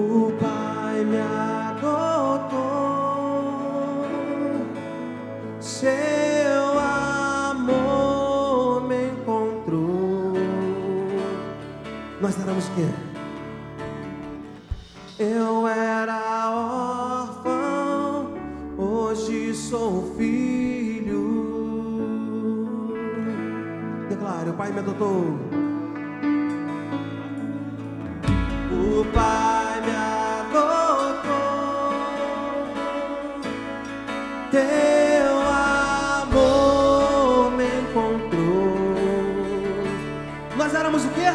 O Pai me adotou, seu amor me encontrou. Nós éramos o quê? Eu era órfão, hoje sou filho. Declare, o Pai me adotou. O Pai me adotou, teu amor me encontrou. Nós éramos o quê?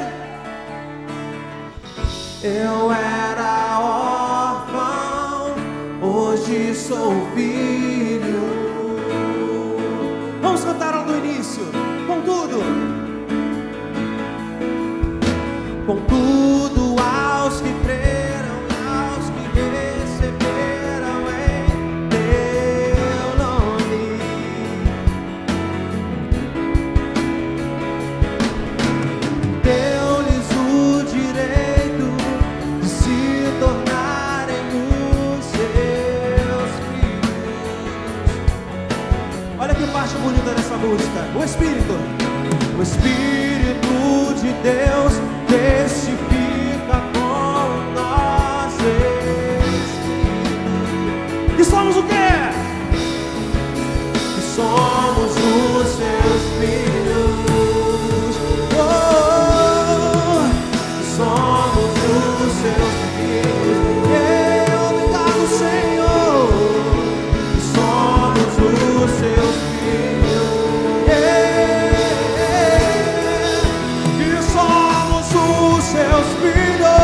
Eu era órfão, hoje sou filho. Vamos cantar ao do início, com tudo. Com tudo aos que creram e aos que receberam em teu nome. Deu-lhes o direito de se tornarem os seus filhos. Olha que parte bonita dessa música. O Espírito de Deus testifica com nós. E somos o quê? E somos os seus filhos. Oh, somos os seus filhos. Obrigado, Senhor. E somos os seus filhos. Seus filhos.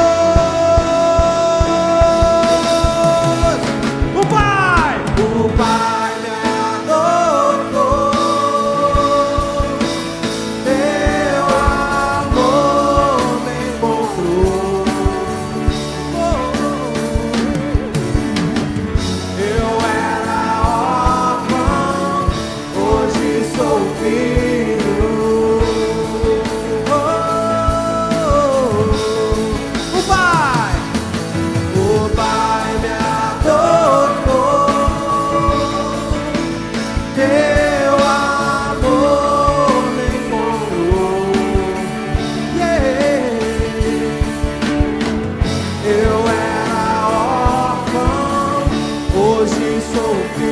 O Pai me adotou, teu amor me encontrou. Eu era órfão, hoje sou filho.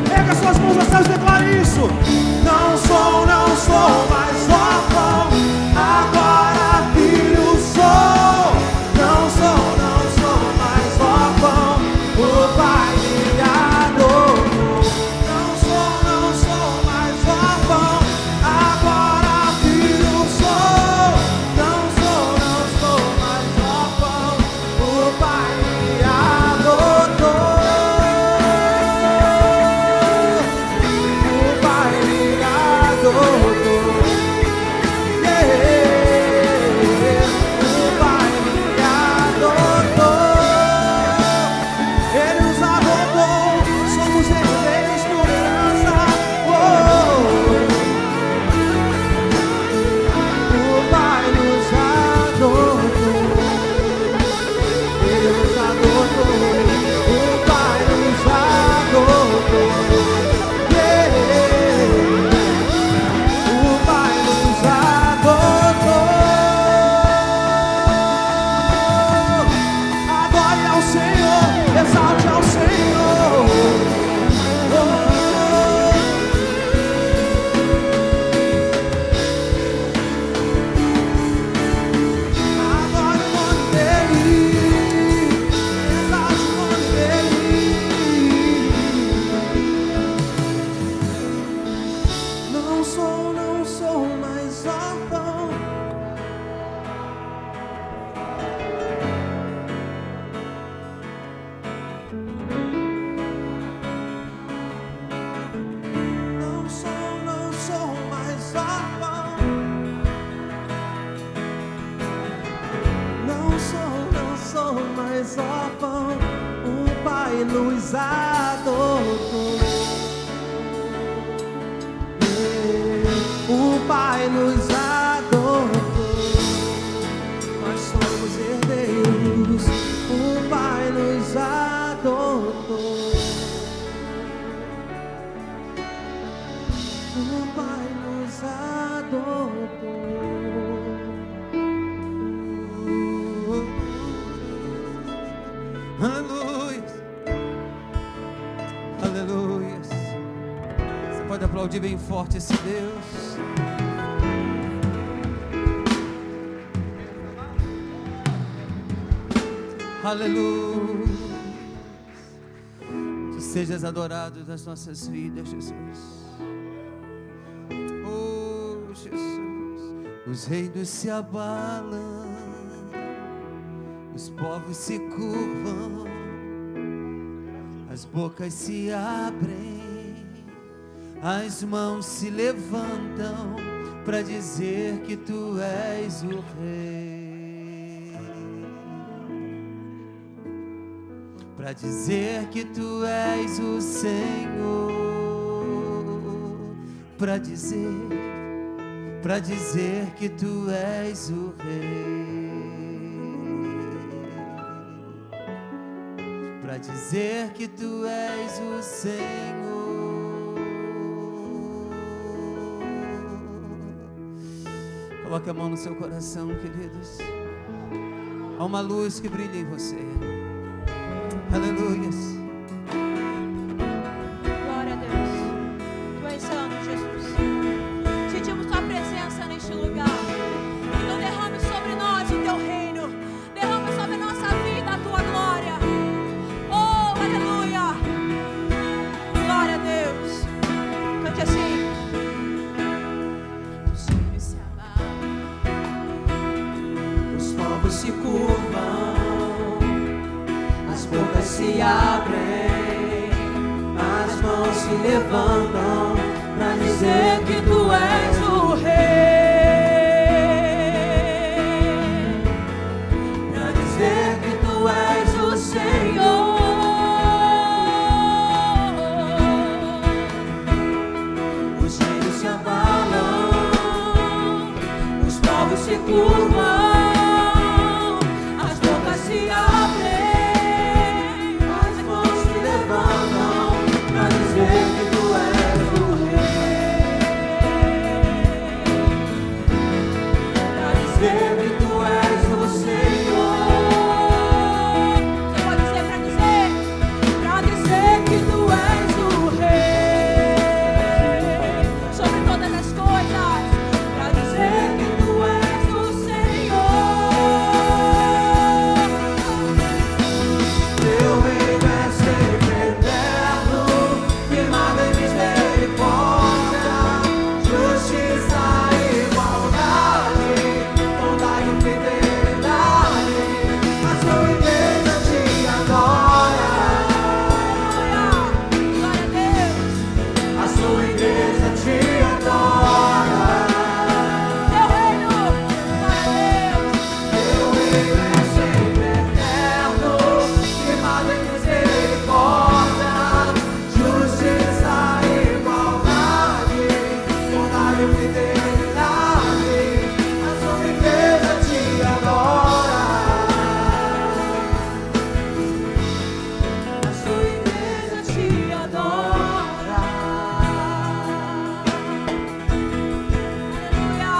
Erga suas mãos aos céus e declare isso. Não sou mais órfão, agora filho sou. Não sou mais órfão, o Pai me adotou. Não sou mais órfão, agora filho sou. Não sou mais órfão, o Pai me adotou. nos adotou. O Pai nos adotou. Aplaudir bem forte esse Deus. Aleluia. Que sejas adorado nas nossas vidas, Jesus. Oh, Jesus. Os reinos se abalam, os povos se curvam, as bocas se abrem, as mãos se levantam para dizer que tu és o Rei, para dizer que tu és o Senhor, para dizer que tu és o Rei, para dizer que tu és o Senhor. Coloque a mão no seu coração, queridos. Há uma luz que brilha em você. Aleluia. Glória a Deus. Tu és santo, Jesus. Sentimos tua presença neste lugar. Então derrame sobre nós o teu reino. Derrame sobre a nossa vida a tua glória. Oh, aleluia. Glória a Deus. Cante assim. Os céus se abalam, os povos se curvam, as bocas se abrem, as mãos se levantam para dizer que tu és o Rei, para dizer que tu és o Senhor. Os reinos se abalam, os povos se curvam, as bocas se abrem, as mãos se levantam para dizer que tu és o Rei, para dizer que tu és o Senhor. você pode dizer para dizer que tu és o Rei sobre todas as coisas, Para dizer que tu és o Senhor. Teu reino é sempre eterno, firmado em misericórdia, justiça e igualdade, bondade e fidelidade. A sua igreja te adora, glória a Deus. a sua igreja te adora. Teu reino, glória a Deus. Teu reino é sempre eterno, firmado em misericórdia, justiça e igualdade, bondade e fidelidade. A sua igreja te adora, a sua igreja te adora. Aleluia.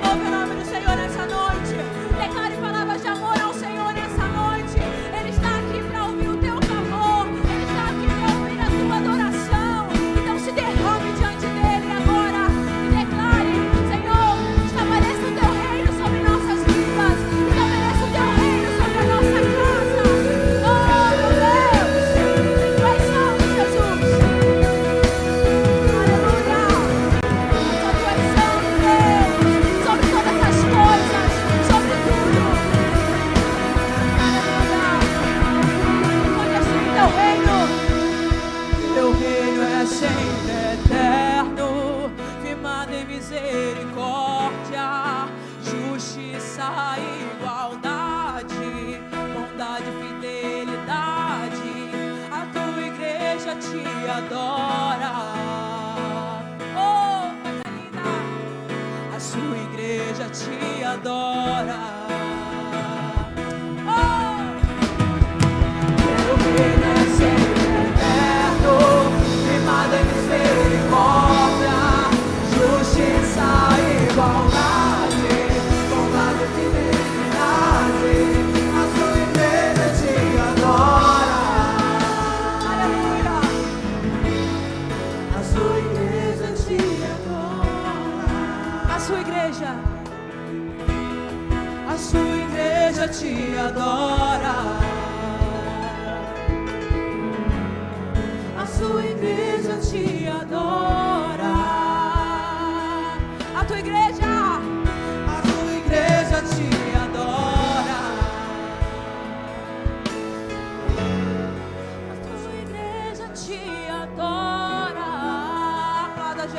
Louve o nome do Senhor nessa noite. Declare palavras de amor ao Senhor nessa noite. Ele está aqui para ouvir o teu clamor. Ele está aqui para ouvir a tua adoração. Então se derrame diante dele agora e declare: Senhor, estabeleça o teu reino sobre nossas vidas. Estabeleça o teu reino sobre a nossa casa. Oh, meu Deus. Tu és santo, Jesus. Aleluia. Só tu és santo, Deus, sobre todas as coisas, sobre tudo. Aleluia. Onde assim teu reino, Teu reino é sempre eterno, firmado em misericórdia, justiça e igualdade, bondade e fidelidade. A tua igreja te adora. Oh, coisa linda! A sua igreja te adora. Oh! Teu reino é sempre eterno, firmado em misericórdia, justiça e igualdade, bondade e fidelidade. A sua igreja te adora. aleluia.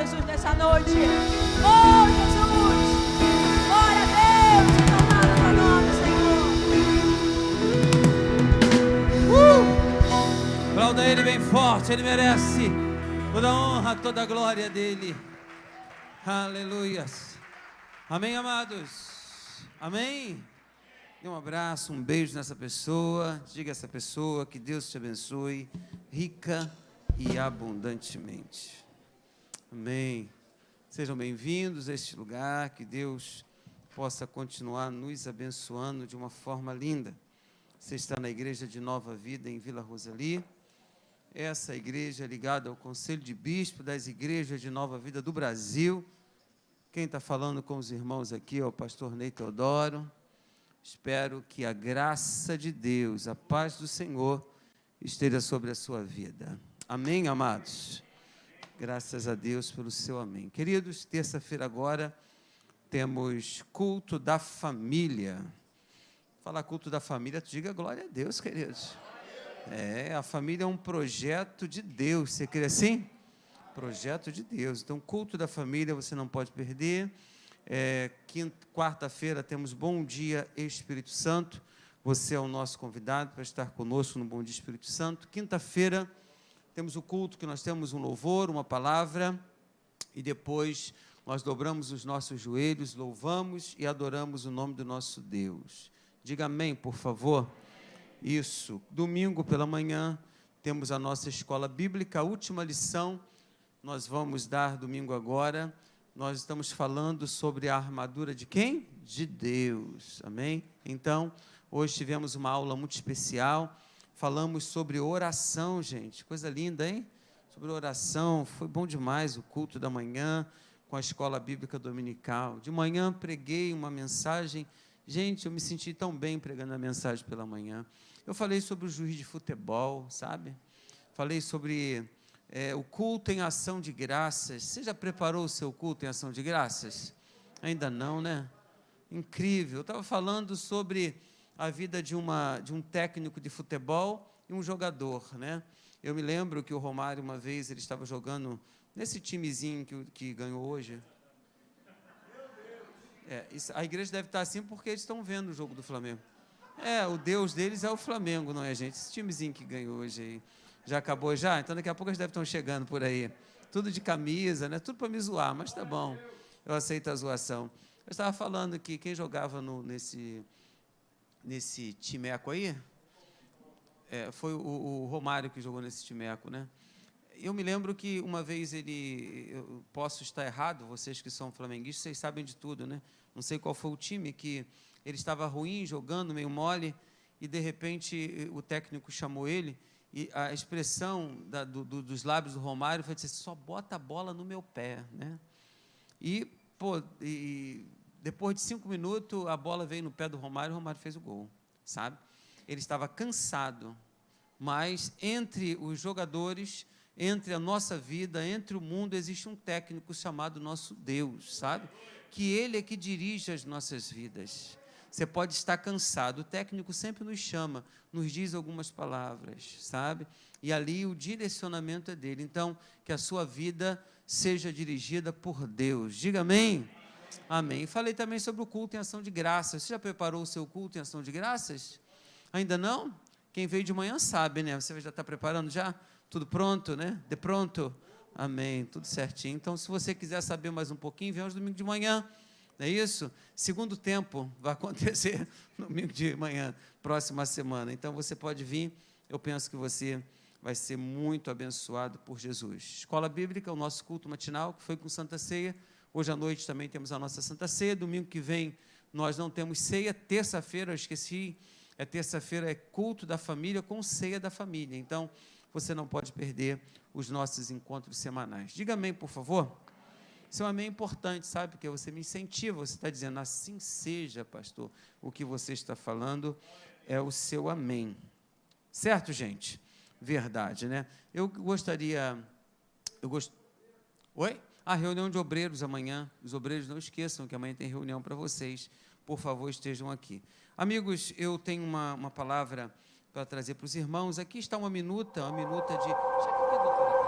Jesus, nessa noite. Oh, Jesus. Glória a Deus. Exaltado é o teu nome, Senhor. Aplauda Ele bem forte, Ele merece toda a honra, toda a glória dEle. Aleluias. Amém, amados? Amém? Dê um abraço, um beijo nessa pessoa. Diga a essa pessoa que Deus te abençoe rica e abundantemente. Amém. Sejam bem-vindos a este lugar, que Deus possa continuar nos abençoando de uma forma linda. Você está na Igreja de Nova Vida em Vila Rosali. Essa igreja é ligada ao Conselho de Bispo das Igrejas de Nova Vida do Brasil. Quem está falando com os irmãos aqui é o pastor Ney Teodoro. Espero que a graça de Deus, a paz do Senhor, esteja sobre a sua vida. Amém, amados? Graças a Deus pelo seu amém. Queridos, terça-feira agora temos culto da família. Falar culto da família, tu diga glória a Deus, queridos. A família é um projeto de Deus. Você crê assim? Projeto de Deus. Então, culto da família você não pode perder. Quarta-feira temos Bom Dia Espírito Santo. Você é o nosso convidado para estar conosco no Bom Dia Espírito Santo. Quinta-feira temos o culto que nós temos um louvor, uma palavra, e depois nós dobramos os nossos joelhos, louvamos e adoramos o nome do nosso Deus. Diga amém, por favor. Isso. Domingo pela manhã temos a nossa escola bíblica, a última lição nós vamos dar domingo agora. Nós estamos falando sobre a armadura de quem? De Deus, amém? Então, hoje tivemos uma aula muito especial, falamos sobre oração, gente, coisa linda, hein? Sobre oração, foi bom demais o culto da manhã, com a escola bíblica dominical. De manhã preguei uma mensagem, gente, eu me senti tão bem pregando a mensagem pela manhã. Eu falei sobre o juiz de futebol, sabe? Falei sobre o culto em ação de graças. Você já preparou o seu culto em ação de graças? Ainda não, né? Incrível. Eu estava falando sobre a vida de um técnico de futebol e um jogador, né? Eu me lembro que o Romário, uma vez, ele estava jogando nesse timezinho que ganhou hoje. A igreja deve estar assim porque eles estão vendo o jogo do Flamengo. O Deus deles é o Flamengo, não é, gente? Esse timezinho que ganhou hoje aí. Já acabou já? Então daqui a pouco eles devem estar chegando por aí. Tudo de camisa, né? Tudo para me zoar, mas tá bom. Eu aceito a zoação. Eu estava falando que quem jogava nesse timeco aí, foi o Romário que jogou nesse timeco, né? Eu me lembro que uma vez eu posso estar errado, vocês que são flamenguistas, vocês sabem de tudo, né? Não sei qual foi o time que ele estava ruim, jogando, meio mole, e de repente o técnico chamou ele, e a expressão dos lábios do Romário foi dizer, só bota a bola no meu pé, né? E depois de 5 minutos, a bola veio no pé do Romário, o Romário fez o gol, sabe? Ele estava cansado, mas entre os jogadores, entre a nossa vida, entre o mundo, existe um técnico chamado nosso Deus, sabe? Que Ele é que dirige as nossas vidas. Você pode estar cansado, o técnico sempre nos chama, nos diz algumas palavras, sabe? E ali o direcionamento é dele. Então, que a sua vida seja dirigida por Deus. Diga amém. Amém. Falei também sobre o culto em ação de graças. Você já preparou o seu culto em ação de graças? Ainda não? Quem veio de manhã sabe, né? Você já está preparando já? Tudo pronto, né? De pronto? Amém. Tudo certinho. Então, se você quiser saber mais um pouquinho, vem hoje domingo de manhã. Não é isso? Segundo tempo vai acontecer no domingo de manhã, próxima semana. Então, você pode vir. Eu penso que você vai ser muito abençoado por Jesus. Escola Bíblica, o nosso culto matinal, que foi com Santa Ceia. Hoje à noite também temos a nossa Santa Ceia. Domingo que vem nós não temos ceia. Terça-feira, eu esqueci, terça-feira é culto da família com ceia da família. Então, você não pode perder os nossos encontros semanais. Diga amém, por favor. Seu amém é importante, sabe? Porque você me incentiva, você está dizendo, assim seja, pastor. O que você está falando é o seu amém. Certo, gente? Verdade, né? Oi? Reunião de obreiros amanhã. Os obreiros não esqueçam que amanhã tem reunião para vocês. Por favor, estejam aqui. Amigos, eu tenho uma palavra para trazer para os irmãos. Aqui está uma minuta de... Chega aqui, doutora.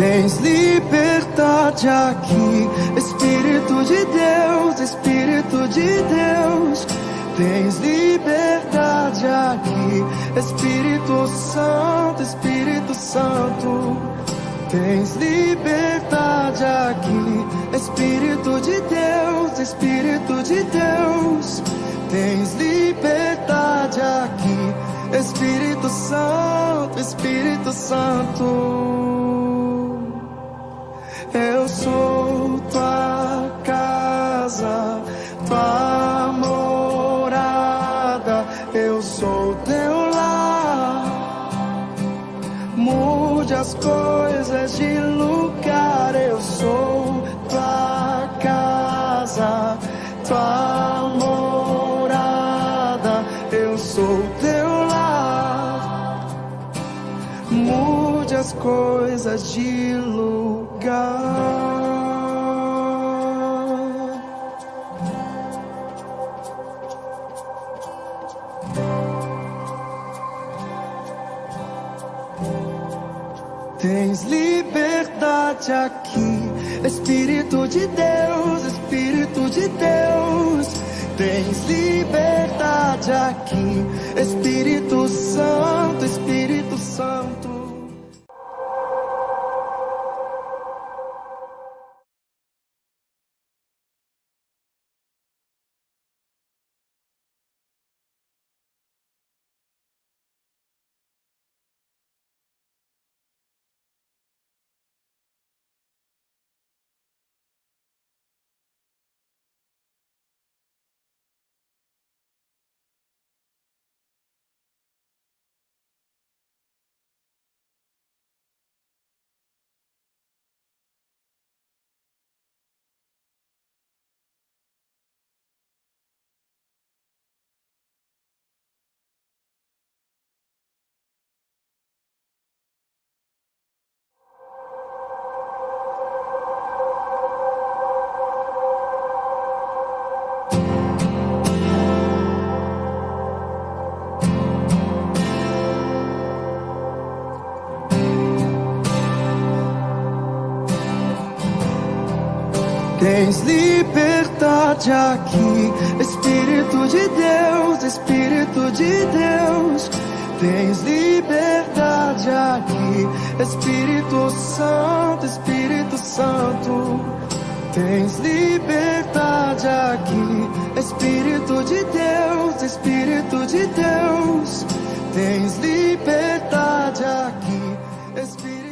Tens liberdade aqui, Espírito de Deus, Espírito de Deus. Tens liberdade aqui, Espírito Santo, Espírito Santo. Tens liberdade aqui, Espírito de Deus, Espírito de Deus. Tens liberdade aqui, Espírito Santo, Espírito Santo. Eu sou tua casa, tua morada. Eu sou teu lar. Mude as coisas de lugar. Eu sou tua casa, tua morada. Eu sou teu lar. Mude as coisas de lugar. Tens liberdade aqui, Espírito de Deus, Espírito de Deus. Tens liberdade aqui, Espírito Santo, Espírito Santo. Tens liberdade aqui, Espírito de Deus, Espírito de Deus. Tens liberdade aqui, Espírito Santo, Espírito Santo. Tens liberdade aqui, Espírito de Deus, Espírito de Deus. Tens liberdade aqui, Espírito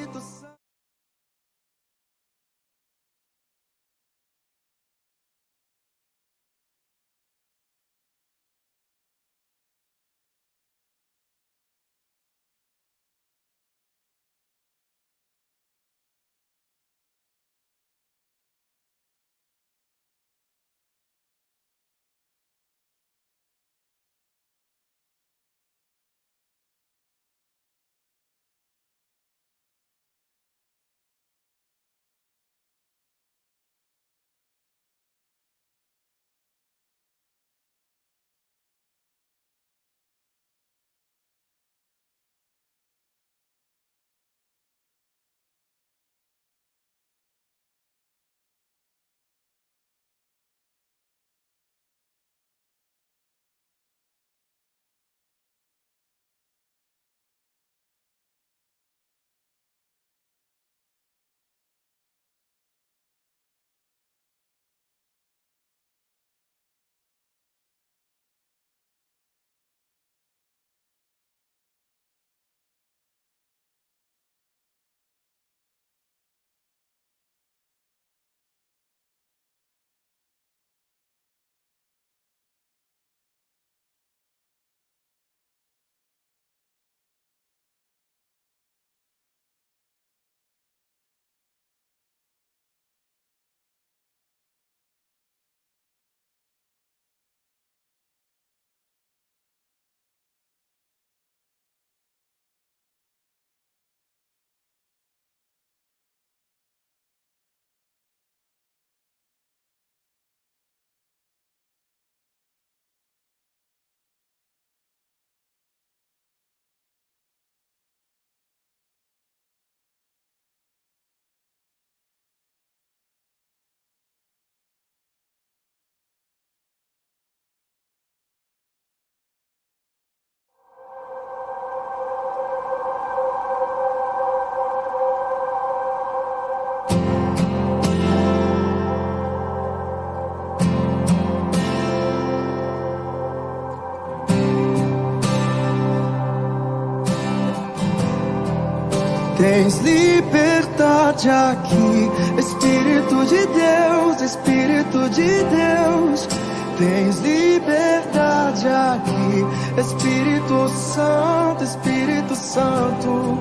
Tens liberdade aqui, Espírito de Deus, Espírito de Deus. Tens liberdade aqui, Espírito Santo, Espírito Santo.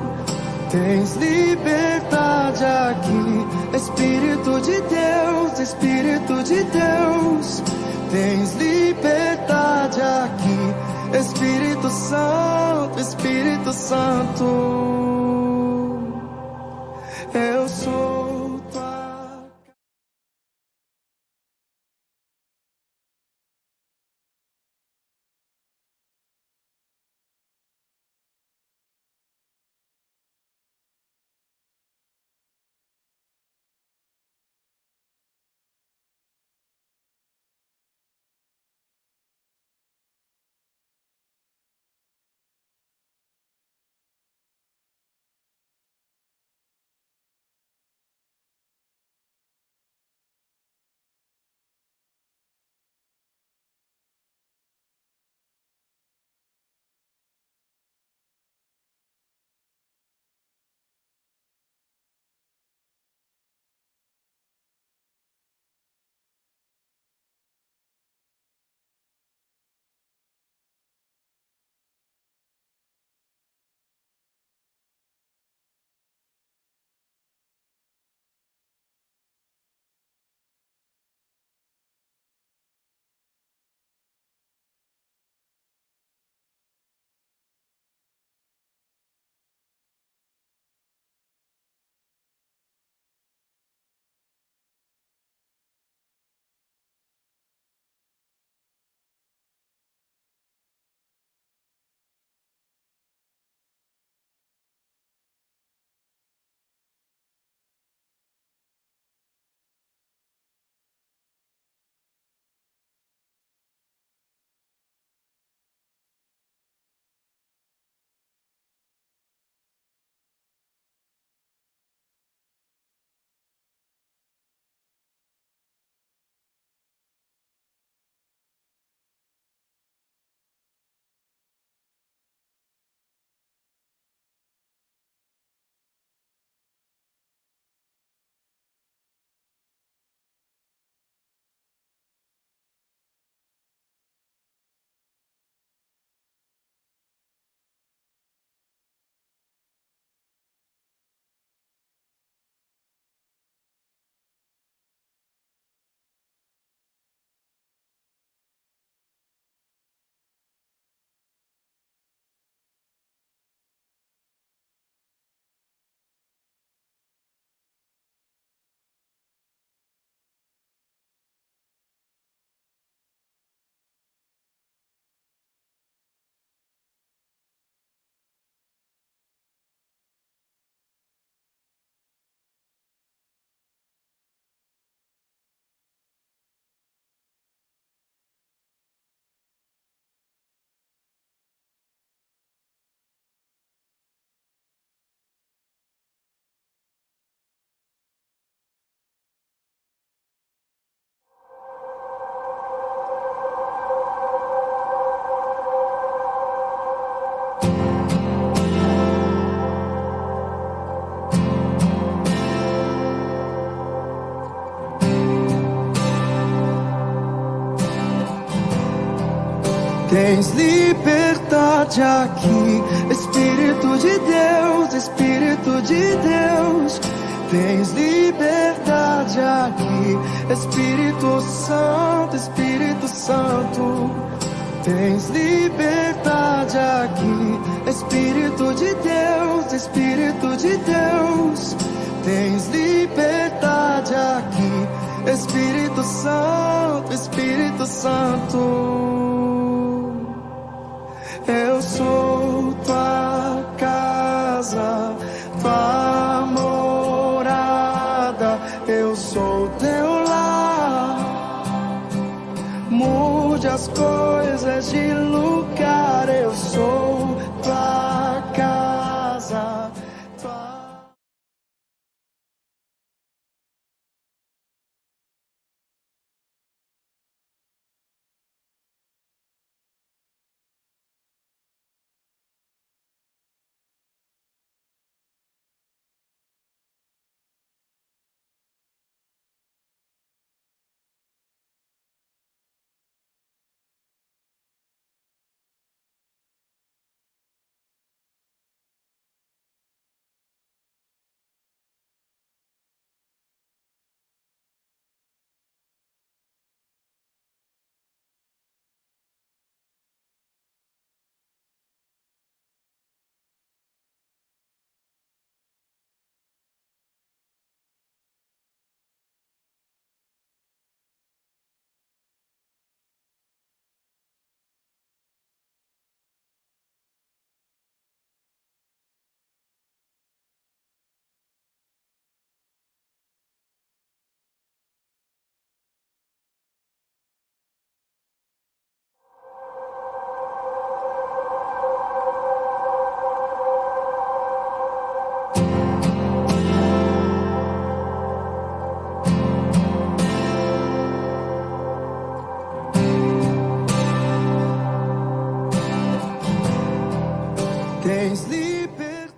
Tens liberdade aqui, Espírito de Deus, Espírito de Deus. Tens liberdade aqui, Espírito Santo, Espírito Santo. Eu sou tua. Tens liberdade aqui, Espírito de Deus, Espírito de Deus. Tens liberdade aqui, Espírito Santo, Espírito Santo. Tens liberdade aqui, Espírito de Deus, Espírito de Deus. Tens liberdade aqui, Espírito Santo, Espírito Santo. Eu sou tua casa, tua morada. Eu sou teu lar. Mude as coisas de lugar. Eu sou tua casa. tens libertado.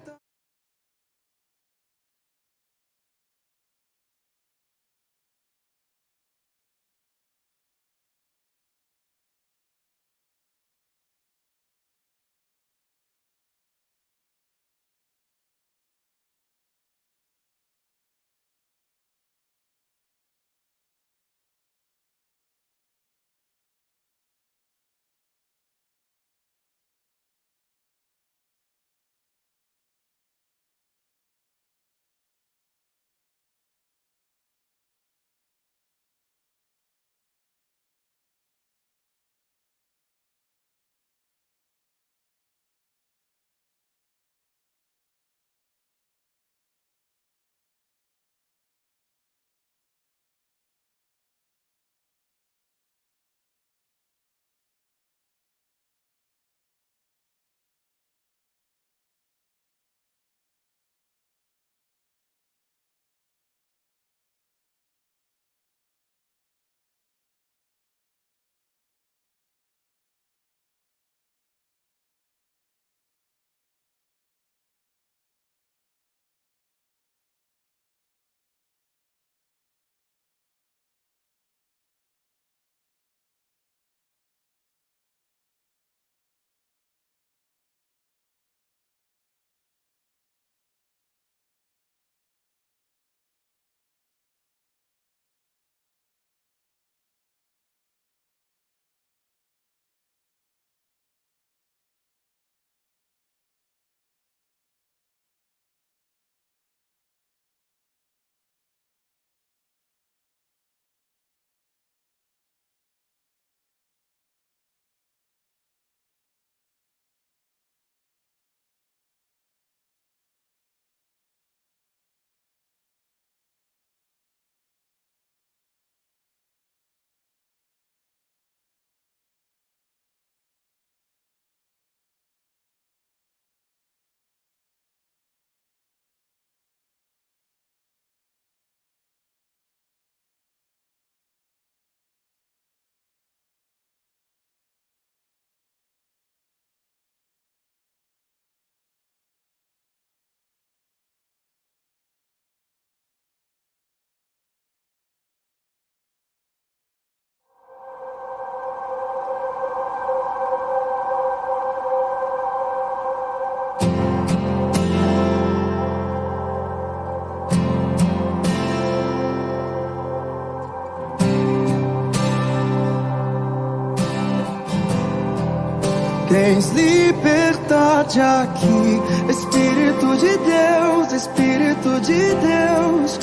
Tens liberdade aqui, Espírito de Deus, Espírito de Deus.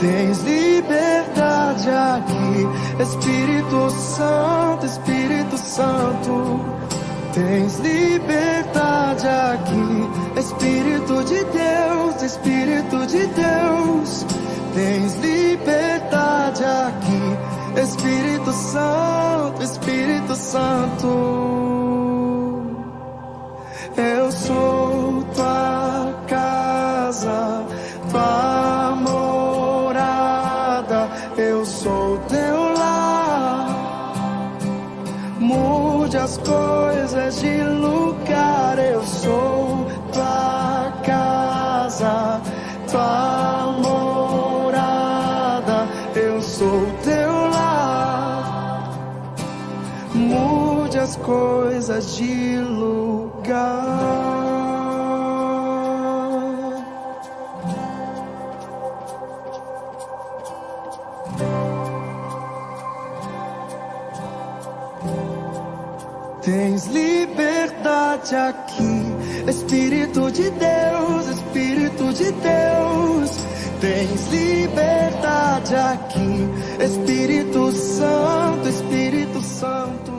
Tens liberdade aqui, Espírito Santo, Espírito Santo. Tens liberdade aqui, Espírito de Deus, Espírito de Deus. Tens liberdade aqui, Espírito Santo, Espírito Santo. Eu sou tua casa, tua morada. Eu sou teu lar. Mude as coisas de lugar. Eu sou tua casa, tua morada. Eu sou teu lar. Mude as coisas de lugar. Tens liberdade aqui, Espírito de Deus, Espírito de Deus. Tens liberdade aqui, Espírito Santo, Espírito Santo.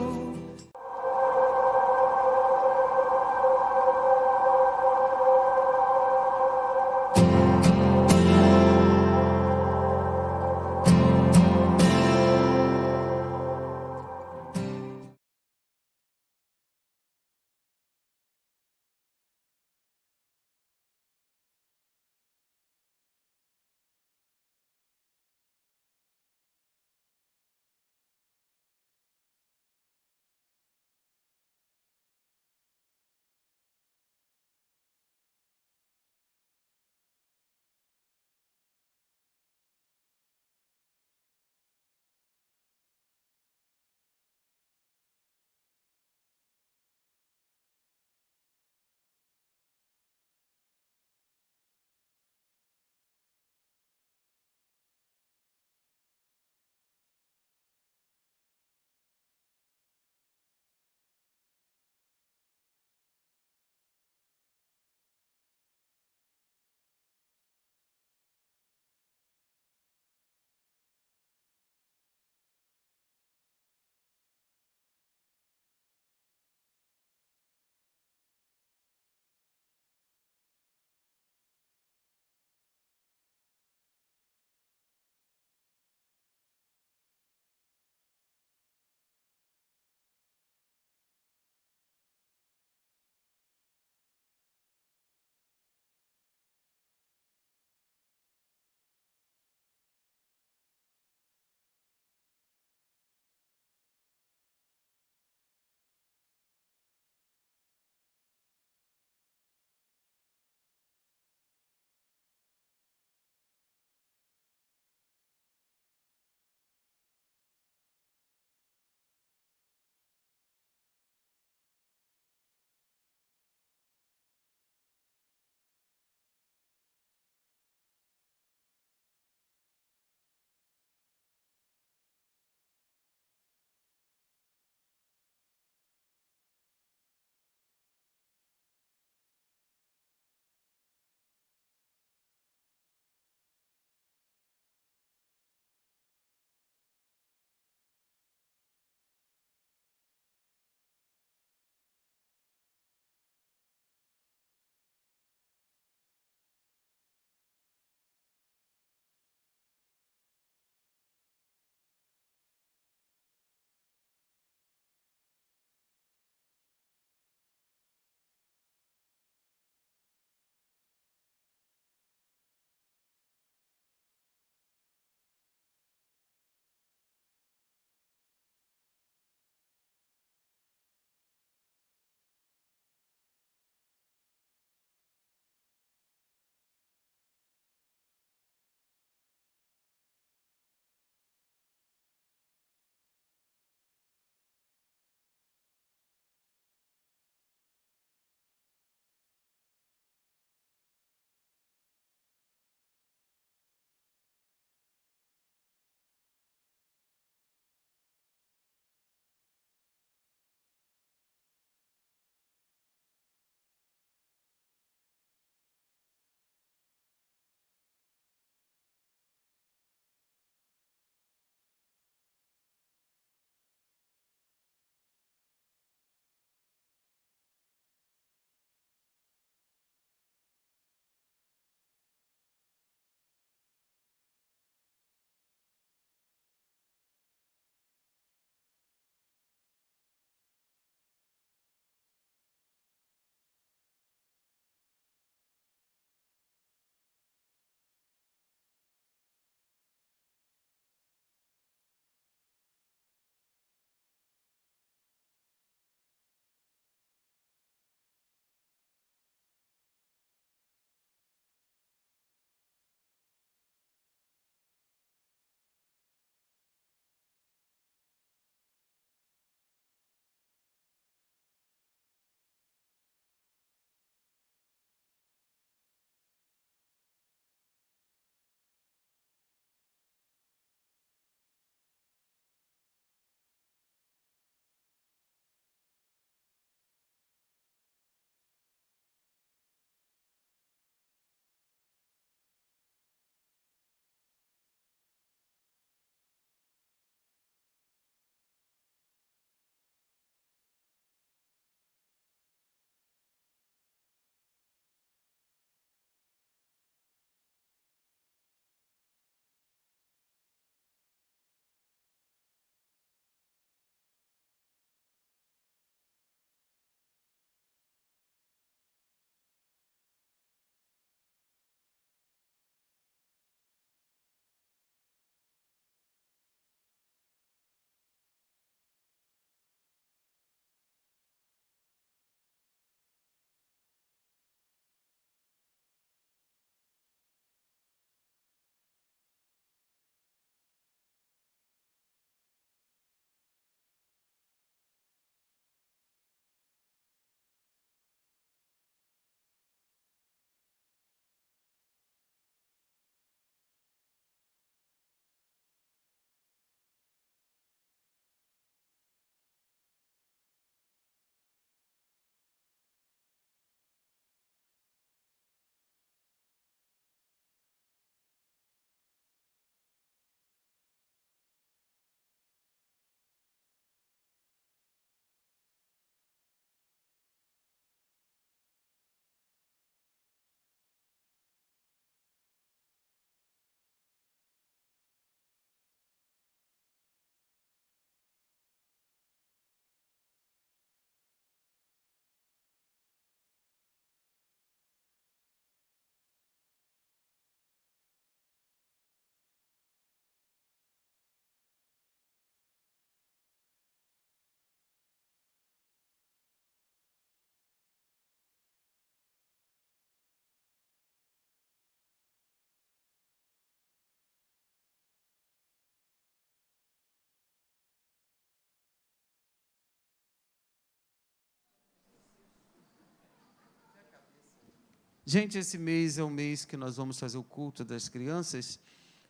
Gente, esse mês é o mês que nós vamos fazer o culto das crianças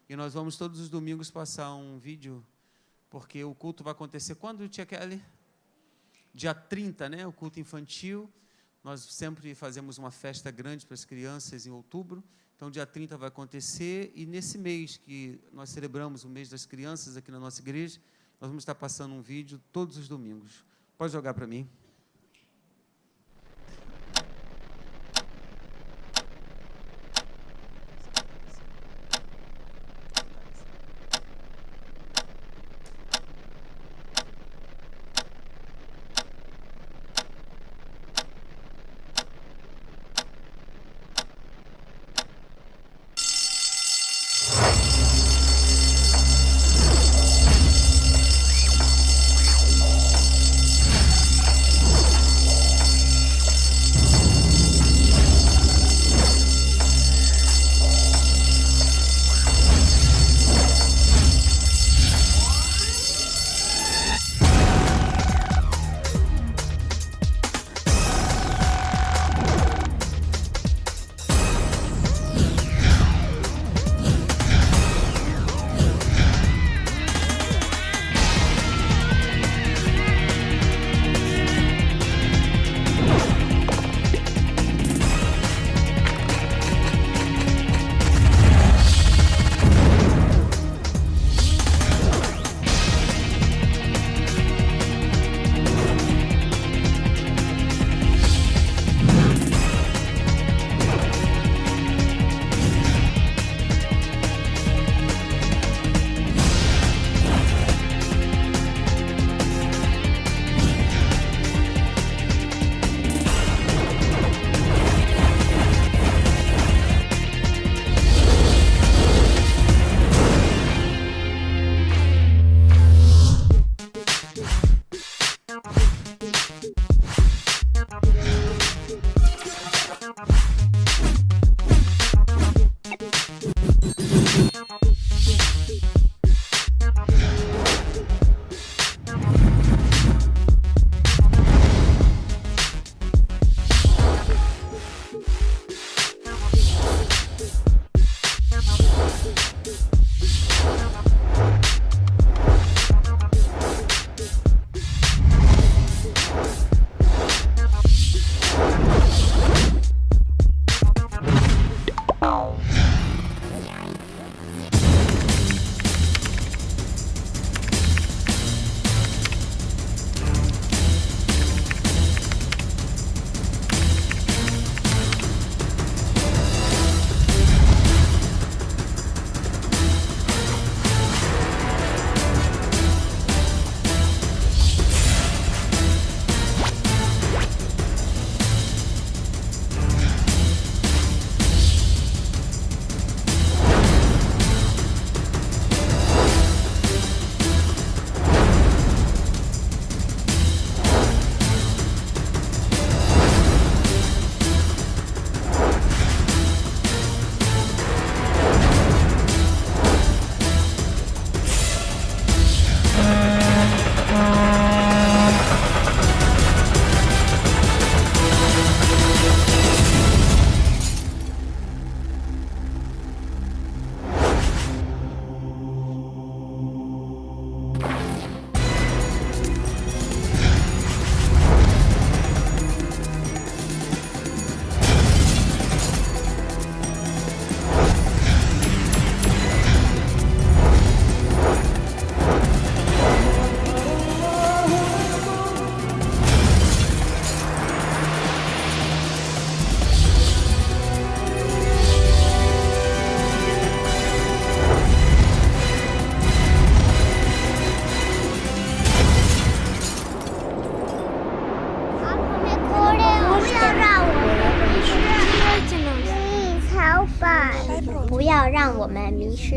e nós vamos todos os domingos passar um vídeo, porque o culto vai acontecer quando, tia Kelly? Dia 30, né? O culto infantil. Nós sempre fazemos uma festa grande para as crianças em outubro. Então, dia 30 vai acontecer. E nesse mês que nós celebramos o mês das crianças aqui na nossa igreja, nós vamos estar passando um vídeo todos os domingos. Pode jogar para mim.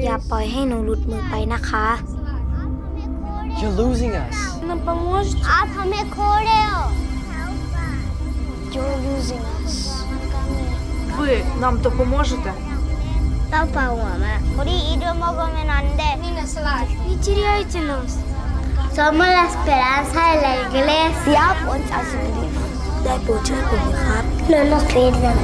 อย่าปล่อยให้หนูหลุดมือไปนะคะ You're losing us. Нам поможете? You're losing us. Ви нам допоможете? 우리 잃어먹으면 안 돼. Не теряйте нас. Somos la esperanza de la iglesia.ได้โปรดช่วยผมนะครับ No nos pierdan.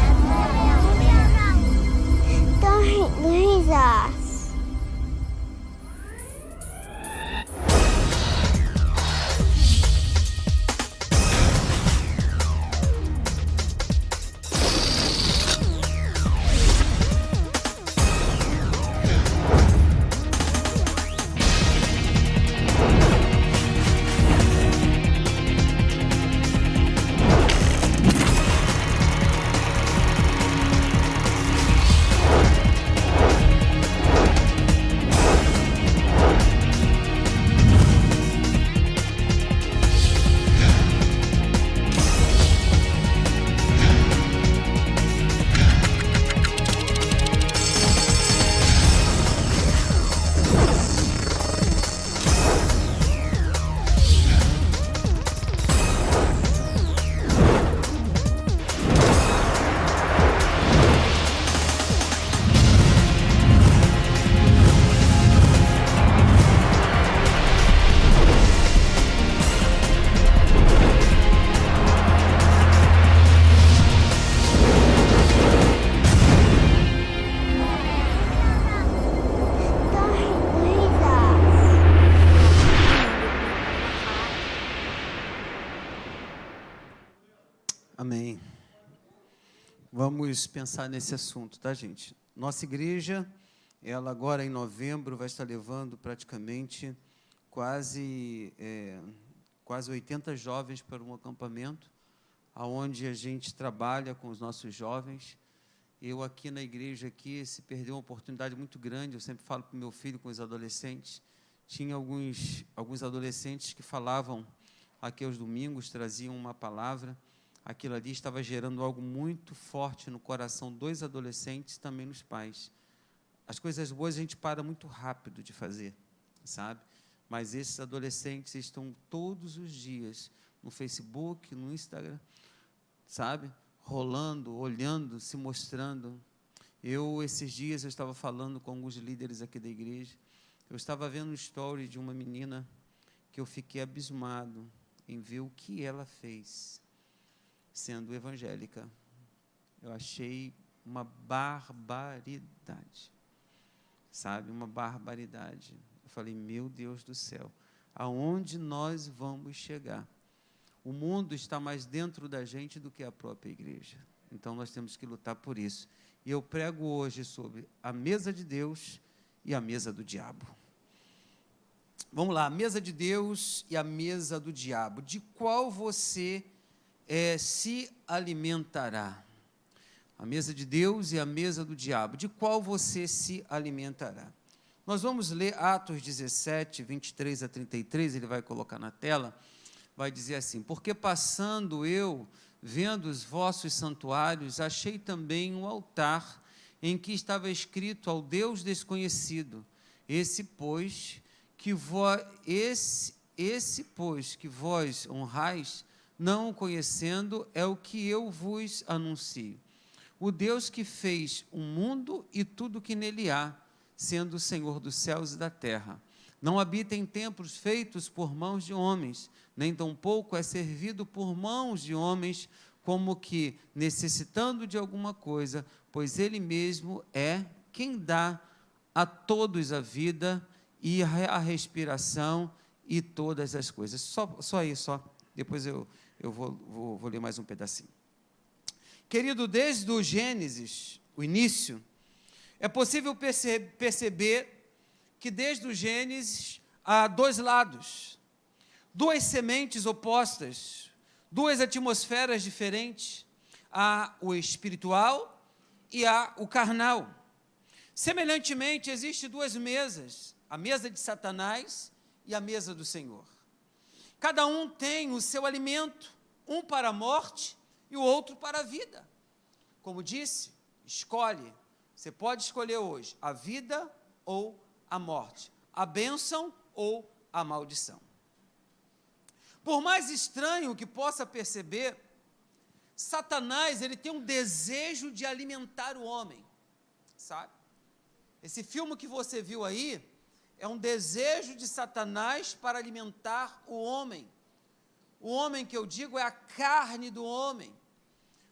vamos pensar nesse assunto, tá, gente? Nossa igreja, ela agora em novembro vai estar levando praticamente quase 80 jovens para um acampamento, aonde a gente trabalha com os nossos jovens. Eu aqui na igreja, se perdeu uma oportunidade muito grande. Eu sempre falo para o meu filho, com os adolescentes, tinha alguns adolescentes que falavam aqui aos domingos, traziam uma palavra. Aquilo ali estava gerando algo muito forte no coração dos adolescentes, também nos pais. As coisas boas a gente para muito rápido de fazer, sabe? Mas esses adolescentes estão todos os dias no Facebook, no Instagram, sabe? Rolando, olhando, se mostrando. Esses dias, eu estava falando com alguns líderes aqui da igreja, eu estava vendo um story de uma menina que eu fiquei abismado em ver o que ela fez, sendo evangélica. Eu achei uma barbaridade, sabe? Uma barbaridade. Eu falei, meu Deus do céu, aonde nós vamos chegar? O mundo está mais dentro da gente do que a própria igreja. Então, nós temos que lutar por isso. E eu prego hoje sobre a mesa de Deus e a mesa do diabo. Vamos lá, a mesa de Deus e a mesa do diabo. De qual você se alimentará? A mesa de Deus e a mesa do diabo. De qual você se alimentará? Nós vamos ler Atos 17, 23 a 33, ele vai colocar na tela, vai dizer assim: porque passando eu, vendo os vossos santuários, achei também um altar em que estava escrito ao Deus desconhecido, esse pois que vós honrais, não o conhecendo, é o que eu vos anuncio. O Deus que fez o mundo e tudo que nele há, sendo o Senhor dos céus e da terra. Não habita em templos feitos por mãos de homens, nem tampouco é servido por mãos de homens, como que necessitando de alguma coisa, pois ele mesmo é quem dá a todos a vida e a respiração e todas as coisas. Só aí, depois eu vou ler mais um pedacinho. Querido, desde o Gênesis, o início, é possível perceber que desde o Gênesis há dois lados, duas sementes opostas, duas atmosferas diferentes, há o espiritual e há o carnal. Semelhantemente, existem duas mesas, a mesa de Satanás e a mesa do Senhor. Cada um tem o seu alimento, um para a morte e o outro para a vida. Como disse, escolhe. Você pode escolher hoje a vida ou a morte, a bênção ou a maldição. Por mais estranho que possa perceber, Satanás, ele tem um desejo de alimentar o homem, sabe? Esse filme que você viu aí é um desejo de Satanás para alimentar o homem. O homem que eu digo é a carne do homem.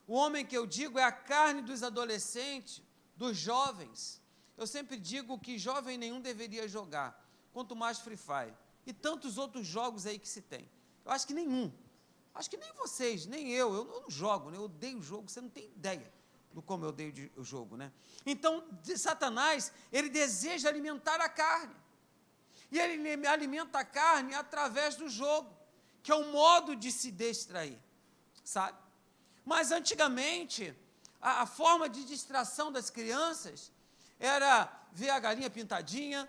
O homem que eu digo é a carne dos adolescentes, dos jovens. Eu sempre digo que jovem nenhum deveria jogar, quanto mais Free Fire. E tantos outros jogos aí que se tem. Eu acho que nenhum. Acho que nem vocês, nem eu não jogo, né? Eu odeio o jogo, você não tem ideia do como eu odeio o jogo, né? Então, Satanás, ele deseja alimentar a carne. E ele alimenta a carne através do jogo, que é um modo de se distrair, sabe? Mas antigamente, a forma de distração das crianças era ver a galinha pintadinha,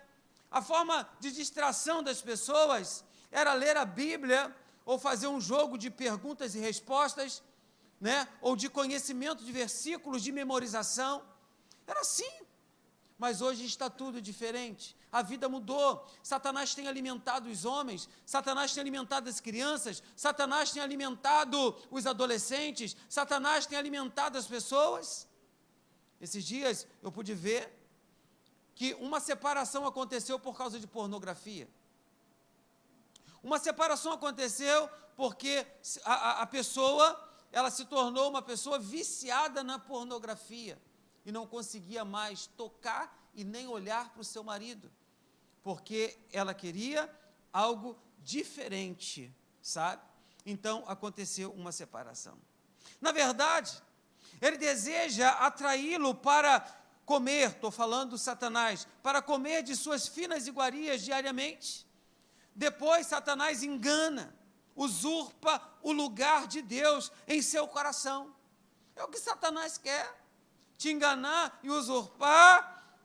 a forma de distração das pessoas era ler a Bíblia, ou fazer um jogo de perguntas e respostas, né? Ou de conhecimento de versículos, de memorização. Era assim. Mas hoje está tudo diferente. A vida mudou. Satanás tem alimentado os homens, Satanás tem alimentado as crianças, Satanás tem alimentado os adolescentes, Satanás tem alimentado as pessoas. Esses dias eu pude ver que uma separação aconteceu por causa de pornografia. Uma separação aconteceu porque a pessoa, ela se tornou uma pessoa viciada na pornografia e não conseguia mais tocar e nem olhar para o seu marido, porque ela queria algo diferente, sabe? Então, aconteceu uma separação. Na verdade, Ele deseja atraí-lo para comer, estou falando Satanás, para comer de suas finas iguarias diariamente. Depois, Satanás engana, usurpa o lugar de Deus em seu coração. É o que Satanás quer, te enganar e usurpar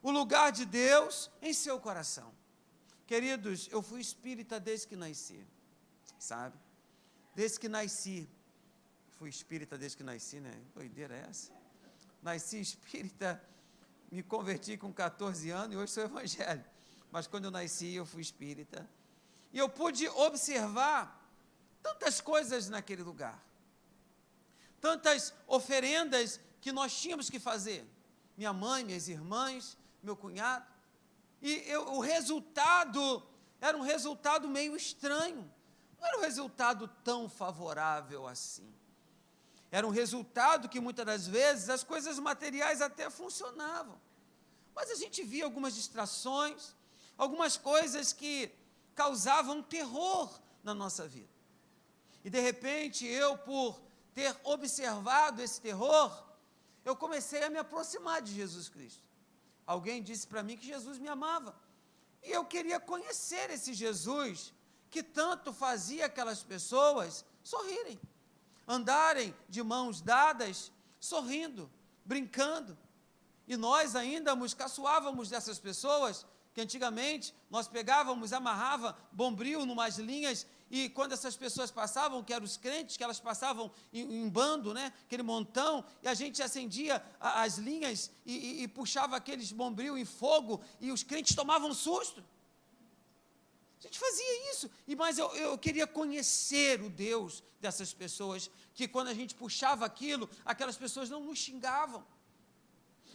o lugar de Deus em seu coração. Queridos, eu fui espírita desde que nasci, sabe? Desde que nasci. Fui espírita desde que nasci, né? Doideira é essa? Nasci espírita, me converti com 14 anos e hoje sou evangélico. Mas quando eu nasci, eu fui espírita. E eu pude observar tantas coisas naquele lugar. Tantas oferendas que nós tínhamos que fazer. Minha mãe, minhas irmãs, meu cunhado. E o resultado era um resultado meio estranho. Não era um resultado tão favorável assim. Era um resultado que, muitas das vezes, as coisas materiais até funcionavam. Mas a gente via algumas distrações, algumas coisas que causavam terror na nossa vida. E, de repente, eu, por ter observado esse terror, eu comecei a me aproximar de Jesus Cristo. Alguém disse para mim que Jesus me amava. E eu queria conhecer esse Jesus que tanto fazia aquelas pessoas sorrirem. Andarem de mãos dadas, sorrindo, brincando. E nós ainda nos caçoávamos dessas pessoas, que antigamente nós pegávamos, amarrava bombril numas linhas, e quando essas pessoas passavam, que eram os crentes, que elas passavam em bando, né, aquele montão, e a gente acendia as linhas e puxava aqueles bombril em fogo, e os crentes tomavam susto. A gente fazia isso, mas eu queria conhecer o Deus dessas pessoas, que quando a gente puxava aquilo, aquelas pessoas não nos xingavam,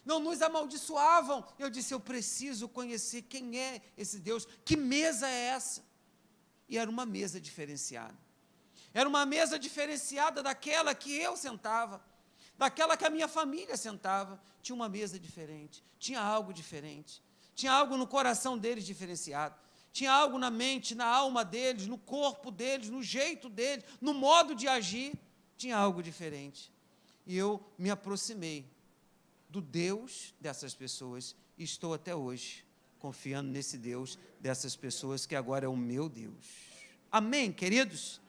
não nos amaldiçoavam. Eu disse, eu preciso conhecer quem é esse Deus, que mesa é essa? E era uma mesa diferenciada. Era uma mesa diferenciada daquela que eu sentava, daquela que a minha família sentava. Tinha uma mesa diferente, tinha algo diferente, tinha algo no coração deles diferenciado. Tinha algo na mente, na alma deles, no corpo deles, no jeito deles, no modo de agir. Tinha algo diferente. E eu me aproximei do Deus dessas pessoas e estou até hoje confiando nesse Deus dessas pessoas, que agora é o meu Deus. Amém, queridos?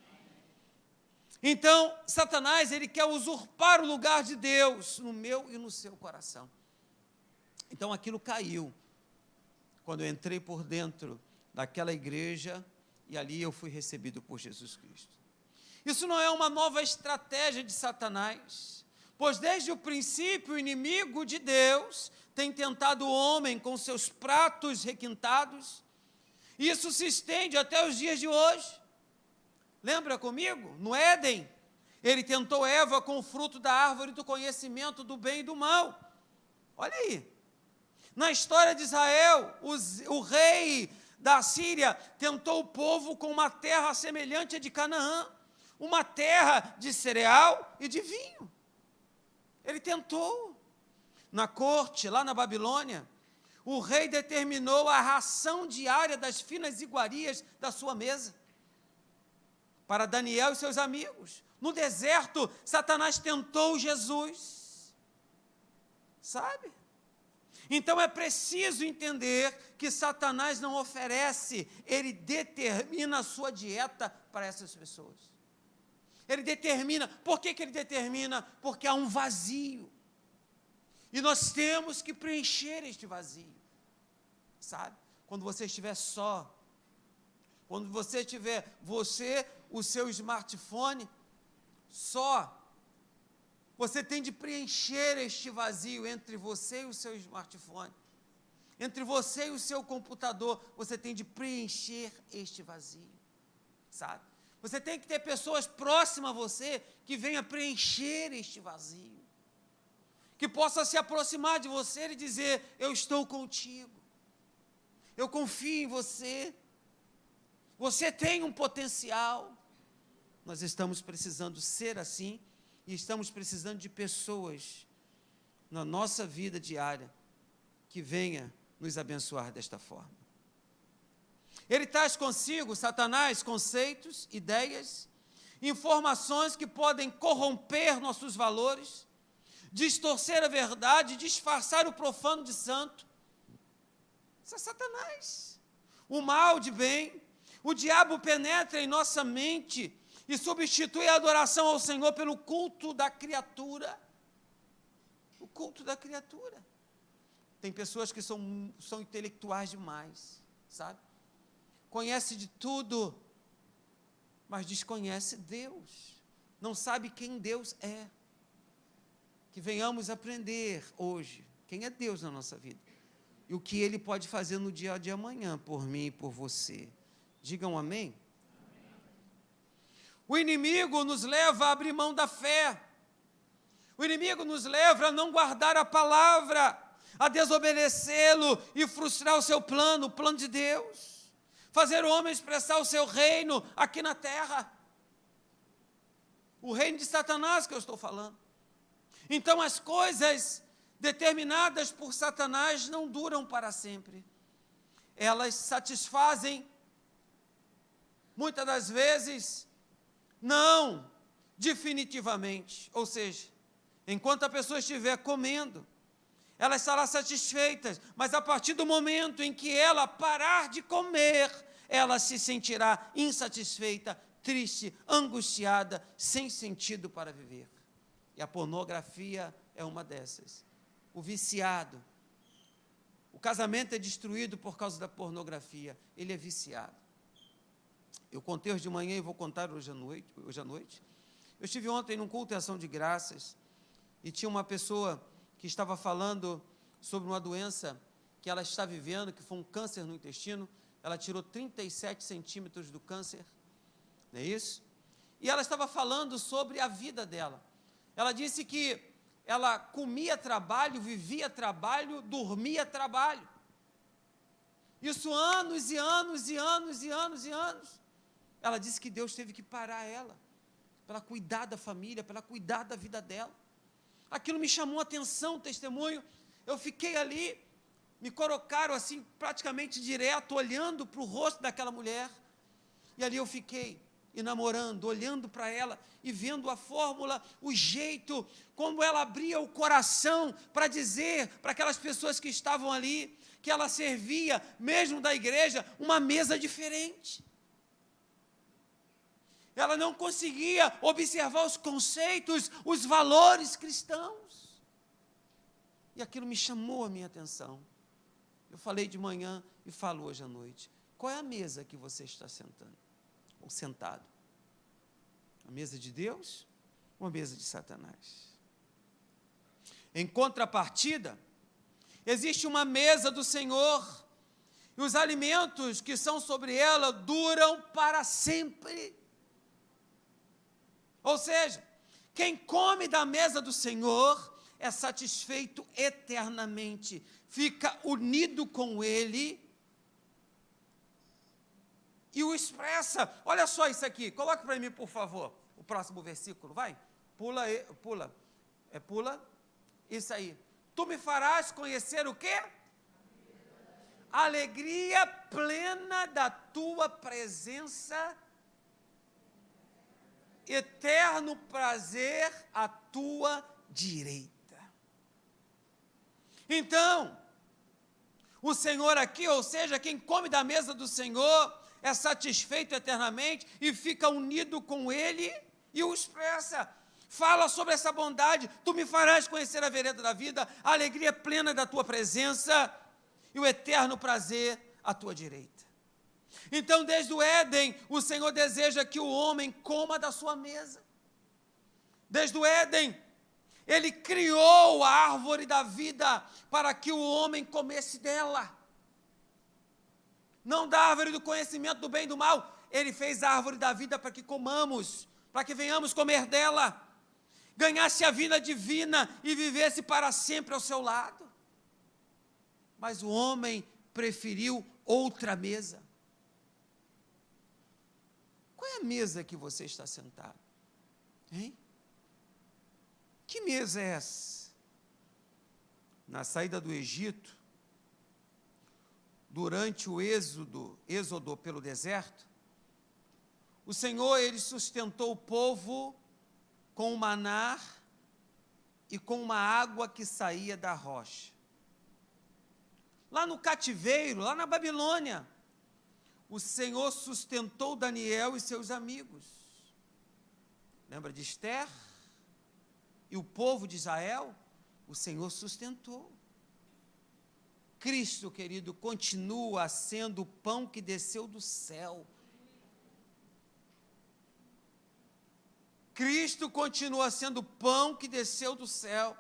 Então, Satanás, ele quer usurpar o lugar de Deus no meu e no seu coração. Então, aquilo caiu quando eu entrei por dentro daquela igreja, e ali eu fui recebido por Jesus Cristo. Isso não é uma nova estratégia de Satanás, pois desde o princípio o inimigo de Deus tem tentado o homem com seus pratos requintados, e isso se estende até os dias de hoje. Lembra comigo? No Éden, ele tentou Eva com o fruto da árvore do conhecimento do bem e do mal. Olha aí, na história de Israel, o rei da Síria tentou o povo com uma terra semelhante à de Canaã, uma terra de cereal e de vinho. Ele tentou. Na corte, lá na Babilônia, o rei determinou a ração diária das finas iguarias da sua mesa para Daniel e seus amigos. No deserto, Satanás tentou Jesus. Sabe? Então é preciso entender que Satanás não oferece, ele determina a sua dieta para essas pessoas. Ele determina. Por que ele determina? Porque há um vazio. E nós temos que preencher este vazio. Sabe? Quando você estiver só, quando você tiver, o seu smartphone, só, você tem de preencher este vazio entre você e o seu smartphone, entre você e o seu computador. Você tem de preencher este vazio, sabe? Você tem que ter pessoas próximas a você que venham preencher este vazio, que possa se aproximar de você e dizer, eu estou contigo, eu confio em você, você tem um potencial. Nós estamos precisando ser assim, e estamos precisando de pessoas na nossa vida diária que venha nos abençoar desta forma. Ele traz consigo, Satanás, conceitos, ideias, informações que podem corromper nossos valores, distorcer a verdade, disfarçar o profano de santo. Isso é Satanás. O mal de bem. O diabo penetra em nossa mente e substitui a adoração ao Senhor pelo culto da criatura. O culto da criatura. Tem pessoas que são intelectuais demais, sabe? Conhece de tudo, mas desconhece Deus. Não sabe quem Deus é. Que venhamos aprender hoje quem é Deus na nossa vida. E o que Ele pode fazer no dia de amanhã, por mim e por você. Digam amém? O inimigo nos leva a abrir mão da fé. O inimigo nos leva a não guardar a palavra, a desobedecê-lo e frustrar o seu plano, o plano de Deus. Fazer o homem expressar o seu reino aqui na terra. O reino de Satanás que eu estou falando. Então as coisas determinadas por Satanás não duram para sempre. Elas satisfazem, muitas das vezes, não definitivamente. Ou seja, enquanto a pessoa estiver comendo, ela estará satisfeita, mas a partir do momento em que ela parar de comer, ela se sentirá insatisfeita, triste, angustiada, sem sentido para viver. E a pornografia é uma dessas. O viciado. O casamento é destruído por causa da pornografia. Ele é viciado. Eu contei hoje de manhã e vou contar hoje à noite. Eu estive ontem num culto de ação de graças e tinha uma pessoa que estava falando sobre uma doença que ela está vivendo, que foi um câncer no intestino. Ela tirou 37 centímetros do câncer, não é isso? E ela estava falando sobre a vida dela. Ela disse que ela comia trabalho, vivia trabalho, dormia trabalho. Isso anos e anos e anos e anos e anos. Ela disse que Deus teve que parar ela, para ela cuidar da família, para ela cuidar da vida dela. Aquilo me chamou a atenção, o testemunho. Eu fiquei ali, me colocaram assim, praticamente direto, olhando para o rosto daquela mulher. E ali eu fiquei, enamorando, olhando para ela e vendo a fórmula, o jeito, como ela abria o coração para dizer para aquelas pessoas que estavam ali, que ela servia, mesmo da igreja, uma mesa diferente. Ela não conseguia observar os conceitos, os valores cristãos. E aquilo me chamou a minha atenção. Eu falei de manhã e falo hoje à noite. Qual é a mesa que você está sentando? Ou sentado? A mesa de Deus ou a mesa de Satanás? Em contrapartida, existe uma mesa do Senhor e os alimentos que são sobre ela duram para sempre. Ou seja, quem come da mesa do Senhor é satisfeito eternamente, fica unido com Ele e o expressa. Olha só isso aqui, coloca para mim, por favor, o próximo versículo, vai, pula, isso aí. Tu me farás conhecer o quê? A alegria plena da tua presença, eterno prazer à tua direita. Então, o Senhor aqui, ou seja, quem come da mesa do Senhor, é satisfeito eternamente e fica unido com Ele e o expressa. Fala sobre essa bondade. Tu me farás conhecer a vereda da vida, a alegria plena da tua presença e o eterno prazer à tua direita. Então, desde o Éden, o Senhor deseja que o homem coma da sua mesa. Desde o Éden, Ele criou a árvore da vida para que o homem comesse dela. Não da árvore do conhecimento do bem e do mal. Ele fez a árvore da vida para que comamos, para que venhamos comer dela, ganhasse a vida divina e vivesse para sempre ao seu lado. Mas o homem preferiu outra mesa. Qual é a mesa que você está sentado? Hein? Que mesa é essa? Na saída do Egito, durante o êxodo pelo deserto, o Senhor, Ele sustentou o povo com o maná e com uma água que saía da rocha. Lá no cativeiro, lá na Babilônia, o Senhor sustentou Daniel e seus amigos. Lembra de Esther? E o povo de Israel? O Senhor sustentou. Cristo, querido, continua sendo o pão que desceu do céu. Cristo continua sendo o pão que desceu do céu.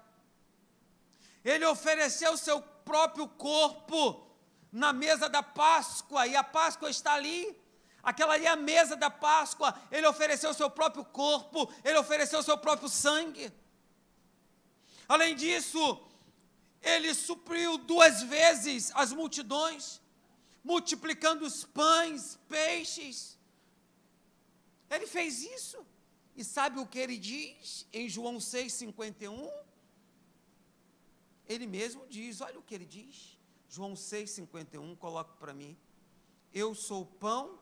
Ele ofereceu o seu próprio corpo na mesa da Páscoa, e a Páscoa está ali. Aquela ali é a mesa da Páscoa. Ele ofereceu o seu próprio corpo, ele ofereceu o seu próprio sangue. Além disso, ele supriu 2 vezes as multidões, multiplicando os pães, peixes. Ele fez isso. E sabe o que ele diz em João 6,51? Ele mesmo diz, olha o que ele diz. João 6,51, coloca para mim. Eu sou o pão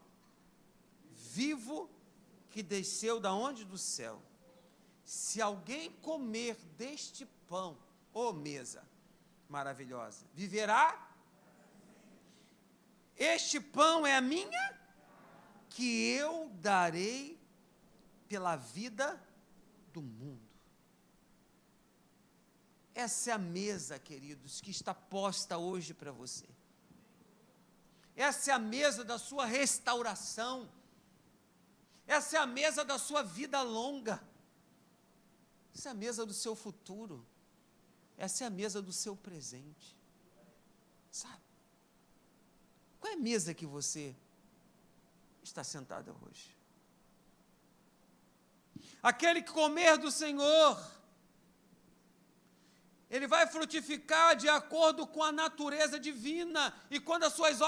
vivo que desceu da onde? Do céu. Se alguém comer deste pão, mesa maravilhosa, viverá. Este pão é a minha, que eu darei pela vida do mundo. Essa é a mesa, queridos, que está posta hoje para você. Essa é a mesa da sua restauração. Essa é a mesa da sua vida longa. Essa é a mesa do seu futuro. Essa é a mesa do seu presente. Sabe? Qual é a mesa que você está sentada hoje? Aquele que comer do Senhor, ele vai frutificar de acordo com a natureza divina, e quando as suas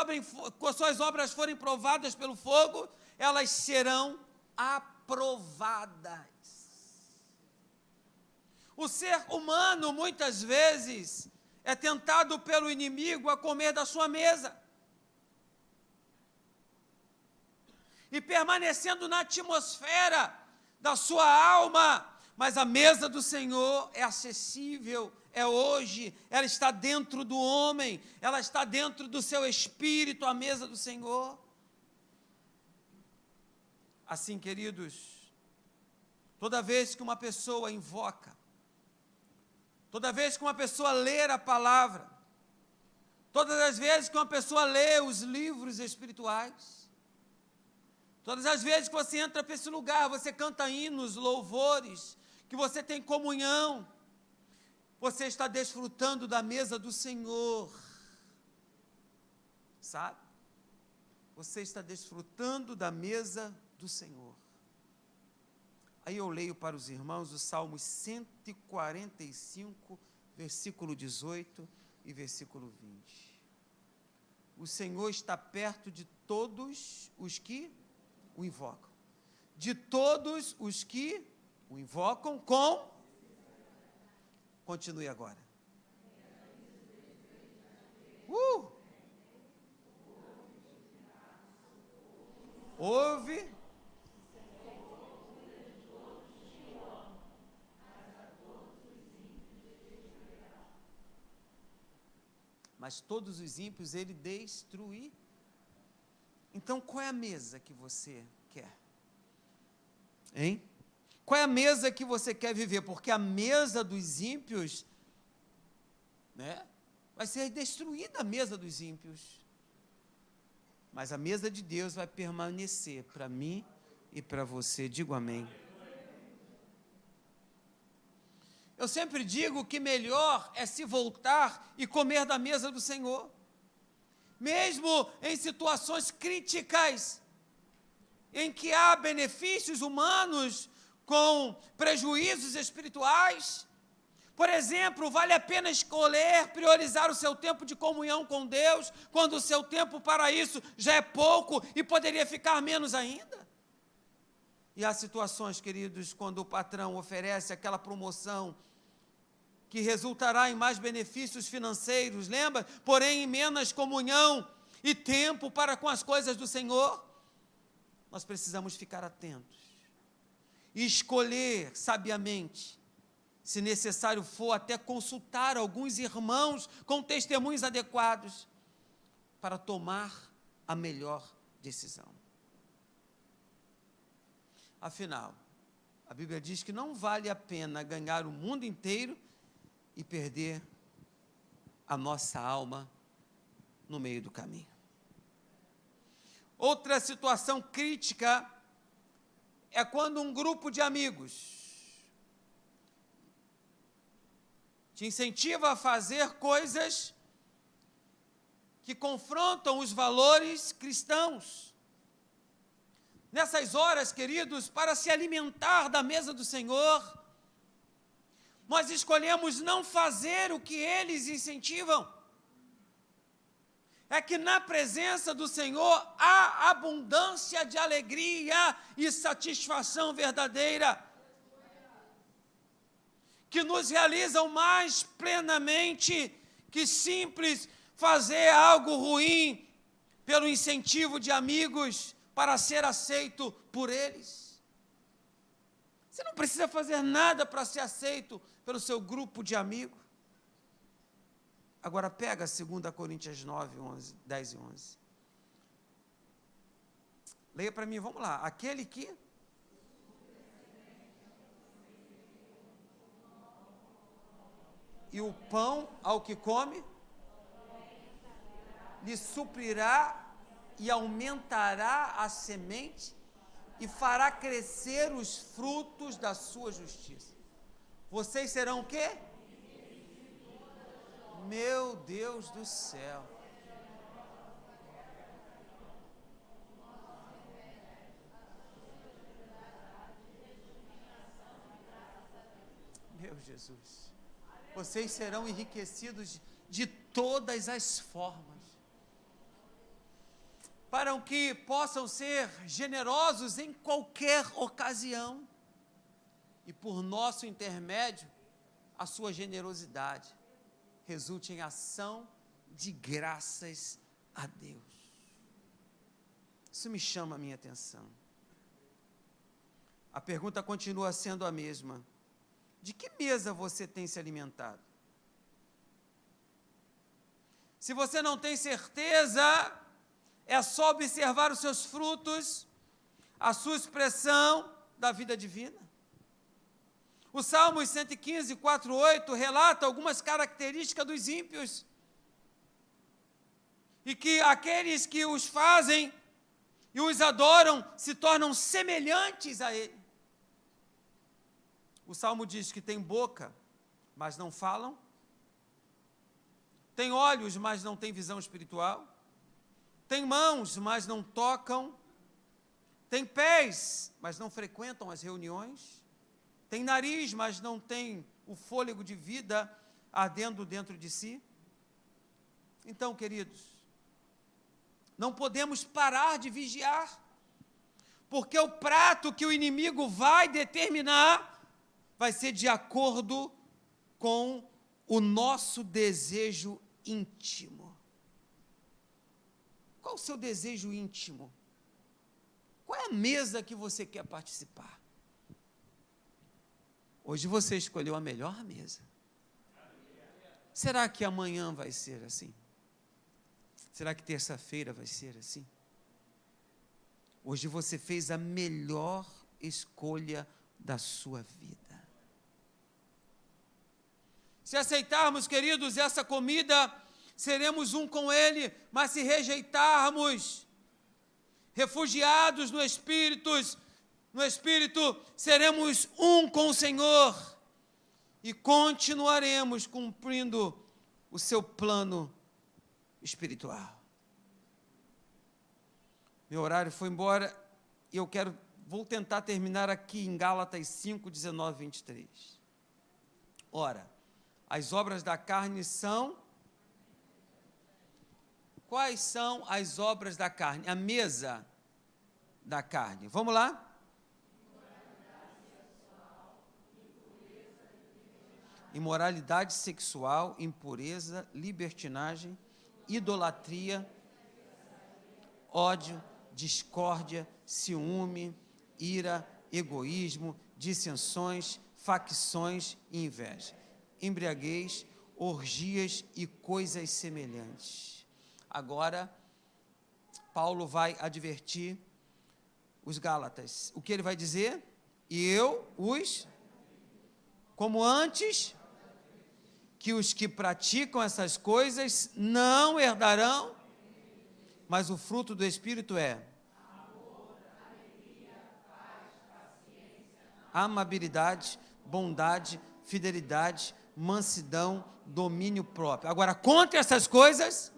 obras forem provadas pelo fogo, elas serão aprovadas. O ser humano, muitas vezes, é tentado pelo inimigo a comer da sua mesa, e permanecendo na atmosfera da sua alma, mas a mesa do Senhor é acessível, é hoje, ela está dentro do homem, ela está dentro do seu espírito, a mesa do Senhor. Assim, queridos, toda vez que uma pessoa invoca, toda vez que uma pessoa lê a palavra, todas as vezes que uma pessoa lê os livros espirituais, todas as vezes que você entra para esse lugar, você canta hinos, louvores, que você tem comunhão, você está desfrutando da mesa do Senhor, sabe? Você está desfrutando da mesa do Senhor. Aí eu leio para os irmãos o Salmo 145, versículo 18 e versículo 20. O Senhor está perto de todos os que o invocam. De todos os que o invocam com... Continue agora. Ouve. Mas todos os ímpios ele destruir. Então, qual é a mesa que você quer? Hein? Qual é a mesa que você quer viver? Porque a mesa dos ímpios, né, vai ser destruída, a mesa dos ímpios. Mas a mesa de Deus vai permanecer para mim e para você. Digo amém. Eu sempre digo que melhor é se voltar e comer da mesa do Senhor. Mesmo em situações críticas, em que há benefícios humanos com prejuízos espirituais. Por exemplo, vale a pena escolher, priorizar o seu tempo de comunhão com Deus, quando o seu tempo para isso já é pouco e poderia ficar menos ainda. E há situações, queridos, quando o patrão oferece aquela promoção que resultará em mais benefícios financeiros, lembra? Porém, em menos comunhão e tempo para com as coisas do Senhor. Nós precisamos ficar atentos e escolher sabiamente se necessário for, até consultar alguns irmãos com testemunhos adequados para tomar a melhor decisão. Afinal, a Bíblia diz que não vale a pena ganhar o mundo inteiro e perder a nossa alma no meio do caminho. Outra situação crítica é quando um grupo de amigos te incentiva a fazer coisas que confrontam os valores cristãos. Nessas horas, queridos, para se alimentar da mesa do Senhor, nós escolhemos não fazer o que eles incentivam. É que na presença do Senhor há abundância de alegria e satisfação verdadeira, que nos realizam mais plenamente que simples fazer algo ruim pelo incentivo de amigos para ser aceito por eles. Você não precisa fazer nada para ser aceito pelo seu grupo de amigos. Agora pega 2 Coríntios 9, 10 e 11. Leia para mim, vamos lá. Aquele que... E o pão ao que come, lhe suprirá e aumentará a semente e fará crescer os frutos da sua justiça. Vocês serão o quê? Meu Deus do céu. Meu Jesus. Vocês serão enriquecidos de todas as formas, para que possam ser generosos em qualquer ocasião, e por nosso intermédio, a sua generosidade resulte em ação de graças a Deus. Isso me chama a minha atenção. A pergunta continua sendo a mesma: de que mesa você tem se alimentado? Se você não tem certeza, é só observar os seus frutos, a sua expressão da vida divina. O Salmo 115, 4, 8 relata algumas características dos ímpios, e que aqueles que os fazem e os adoram se tornam semelhantes a ele. O Salmo diz que tem boca, mas não falam, tem olhos, mas não tem visão espiritual, tem mãos, mas não tocam, tem pés, mas não frequentam as reuniões, tem nariz, mas não tem o fôlego de vida ardendo dentro de si. Então, queridos, não podemos parar de vigiar, porque o prato que o inimigo vai determinar vai ser de acordo com o nosso desejo íntimo. Qual o seu desejo íntimo? Qual é a mesa que você quer participar? Hoje você escolheu a melhor mesa. Será que amanhã vai ser assim? Será que terça-feira vai ser assim? Hoje você fez a melhor escolha da sua vida. Se aceitarmos, queridos, essa comida, seremos um com Ele, mas se rejeitarmos, refugiados no Espírito, seremos um com o Senhor e continuaremos cumprindo o seu plano espiritual. Meu horário foi embora e vou tentar terminar aqui em Gálatas 5, 19, 23. Ora, as obras da carne são... Quais são as obras da carne? A mesa da carne. Vamos lá? Imoralidade sexual, impureza, libertinagem, idolatria, ódio, discórdia, ciúme, ira, egoísmo, dissensões, facções e inveja, embriaguez, orgias e coisas semelhantes. Agora, Paulo vai advertir os Gálatas. O que ele vai dizer? E eu como antes, que os que praticam essas coisas não herdarão, mas o fruto do Espírito é amor, alegria, paz, paciência, amabilidade, bondade, fidelidade, mansidão, domínio próprio. Agora, contra essas coisas,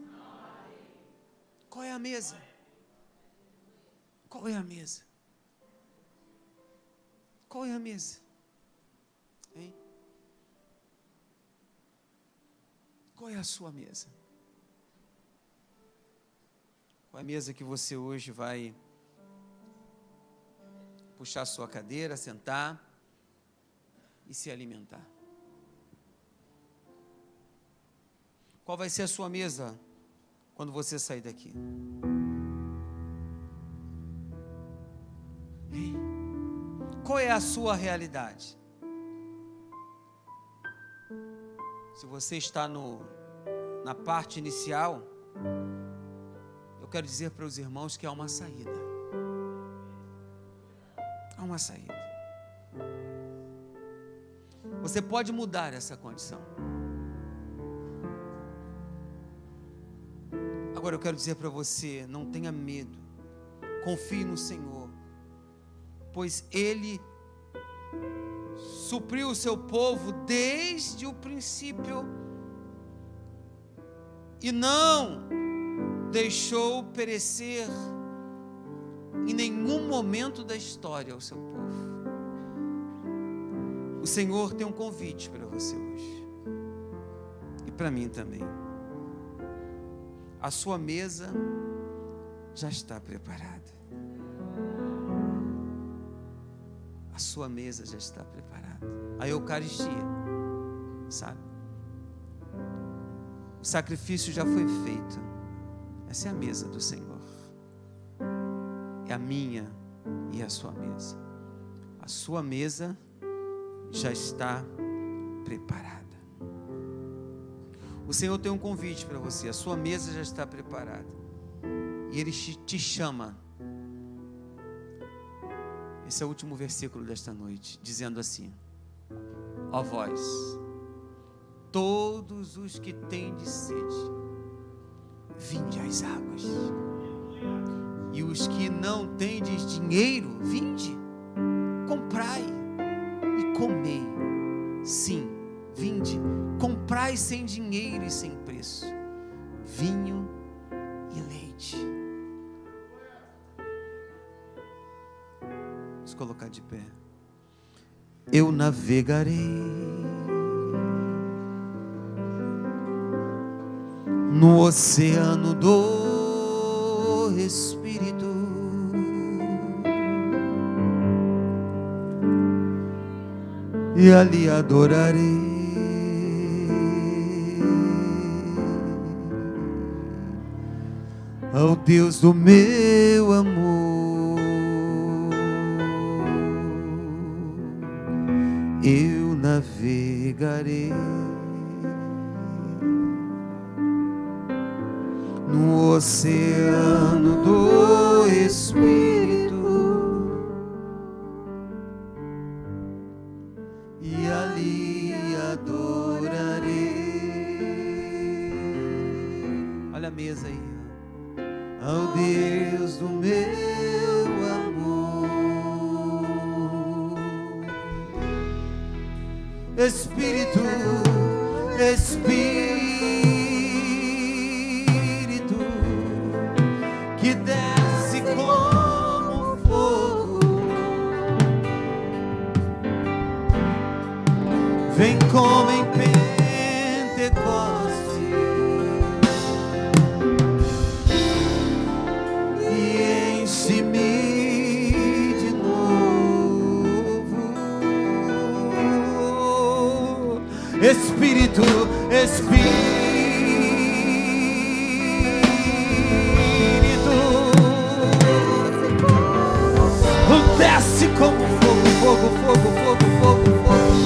qual é a mesa? Qual é a mesa? Qual é a mesa? Hein? Qual é a sua mesa? Qual é a mesa que você hoje vai puxar a sua cadeira, sentar e se alimentar? Qual vai ser a sua mesa quando você sair daqui? Hein? Qual é a sua realidade? Se você está na parte inicial, eu quero dizer para os irmãos que há uma saída. Há uma saída. Você pode mudar essa condição. Agora eu quero dizer para você, não tenha medo. Confie no Senhor, pois Ele supriu o seu povo desde o princípio e não deixou perecer em nenhum momento da história o seu povo. O Senhor tem um convite para você hoje e para mim também. A sua mesa já está preparada. A sua mesa já está preparada. A Eucaristia, sabe? O sacrifício já foi feito. Essa é a mesa do Senhor. É a minha e a sua mesa. A sua mesa já está preparada. O Senhor tem um convite para você. A sua mesa já está preparada. E Ele te chama. Esse é o último versículo desta noite, dizendo assim: ó vós, todos os que tendes sede, vinde às águas. E os que não tendes dinheiro, vinde, comprai e comei. Sim, vinde, comprai sem dinheiro e sem preço, vinho e leite. Vamos colocar de pé. Eu navegarei no oceano do Espírito, e ali adorarei ao Deus do meu amor. Eu navegarei no oceano do Espírito, e ali adorarei. Olha a mesa aí. Ao Deus do meu amor. Espírito, Espírito, que desce como fogo, vem como em Pentecostes e enche-me de novo. Espírito, Espírito, desce como fogo, fogo, fogo, fogo, fogo, fogo.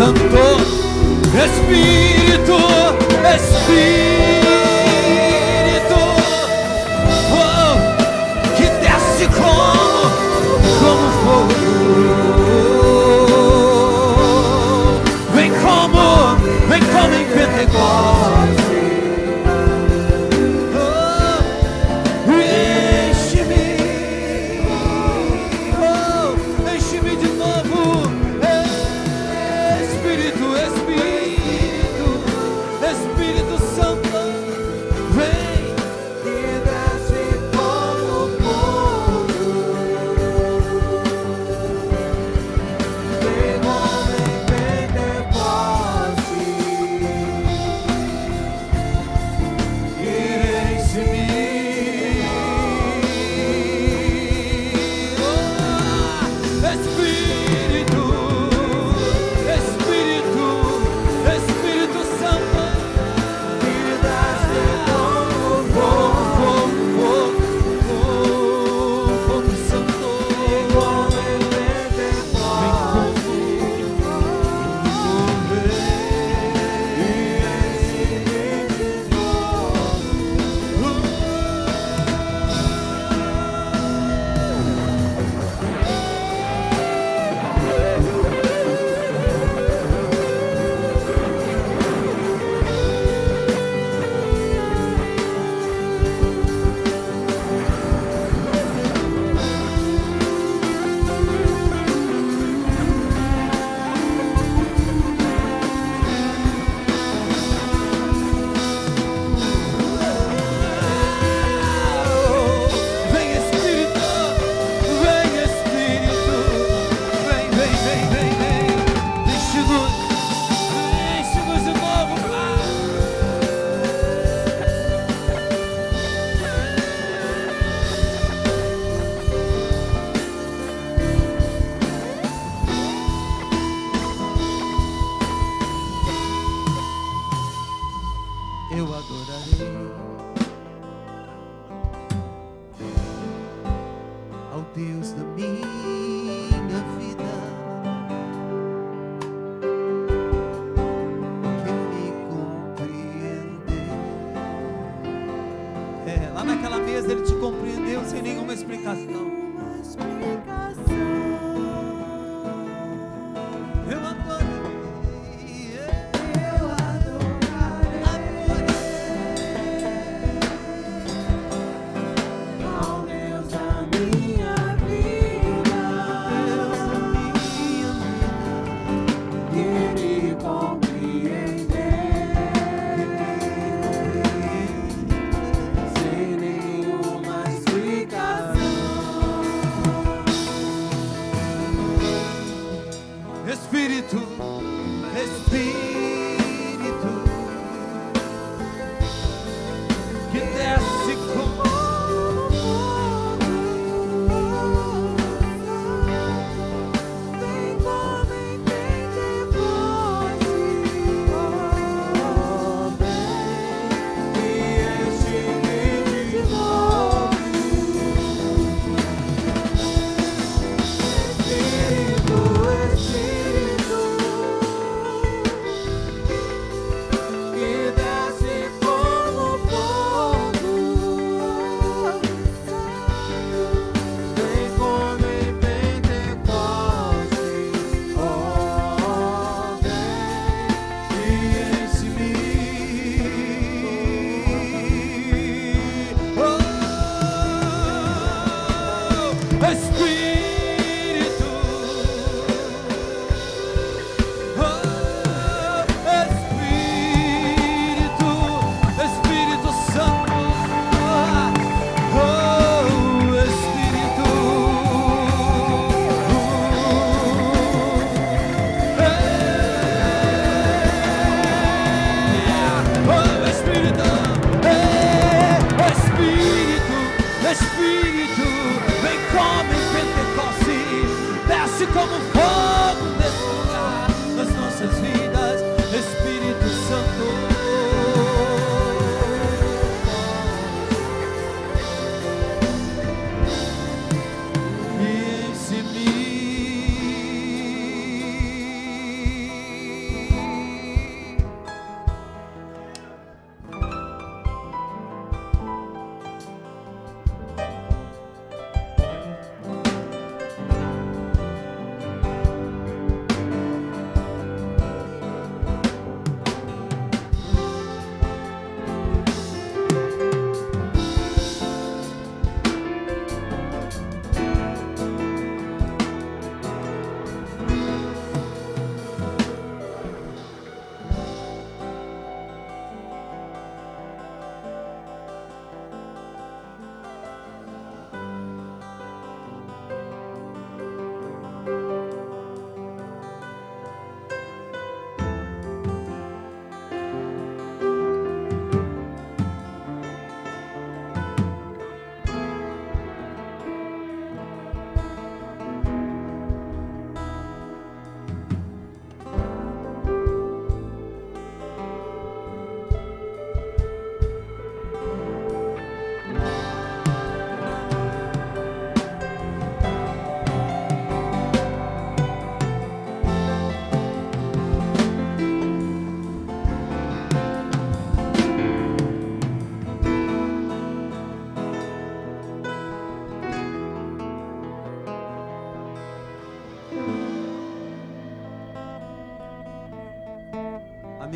Santo, Espírito, Espírito, oh, que desce como fogo. Vem como em Pentecostes. Enche-me de novo, Espírito Santo, vem. Que desce como fogo, vem como em Pentecostes, Enche-me, Espírito Santo, que desce como fogo, fogo Santo, vem como em Pentecostes, e enche-me de novo. Vem Espírito, vem, enche-nos de novo, Pai. Eu adorarei ao Deus da minha vida, que me compreendeu. Lá naquela mesa ele te compreendeu sem nenhuma explicação. Eu adorarei, Ao Deus da minha vida, que me compreendeu, sem nenhuma explicação. Espírito, que desce como Vem como em Pentecostes, vem e enche-me de novo. Espírito, que desce como fogo,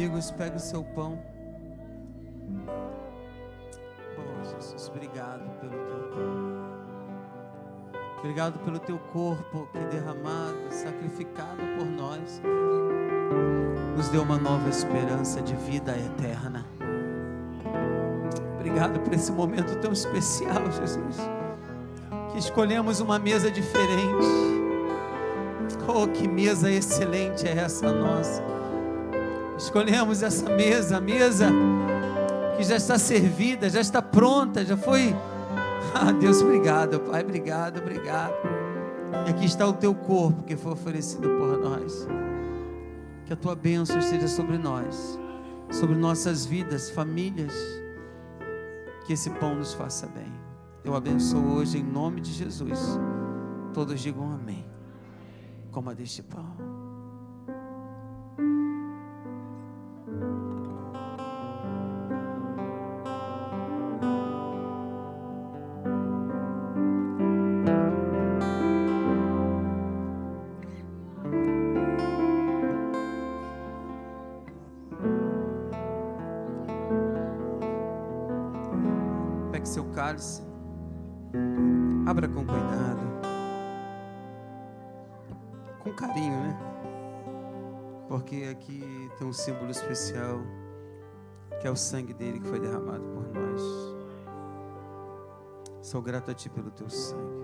amigos, pegue o seu pão. Oh, Jesus, obrigado pelo teu pão. Obrigado pelo teu corpo que derramado, sacrificado por nós, nos deu uma nova esperança de vida eterna. Obrigado por esse momento tão especial, Jesus, que escolhemos uma mesa diferente. Oh, que mesa excelente é essa nossa. Escolhemos essa mesa, a mesa que já está servida, já está pronta, já foi. Ah, Deus, obrigado, Pai, obrigado, obrigado. E aqui está o teu corpo que foi oferecido por nós. Que a tua bênção esteja sobre nós, sobre nossas vidas, famílias. Que esse pão nos faça bem. Eu abençoo hoje em nome de Jesus. Todos digam amém. Coma deste pão. Pegue seu cálice, abra com cuidado, com carinho, né? Porque aqui tem um símbolo especial, que é o sangue dele que foi derramado por nós. Sou grato a ti pelo teu sangue.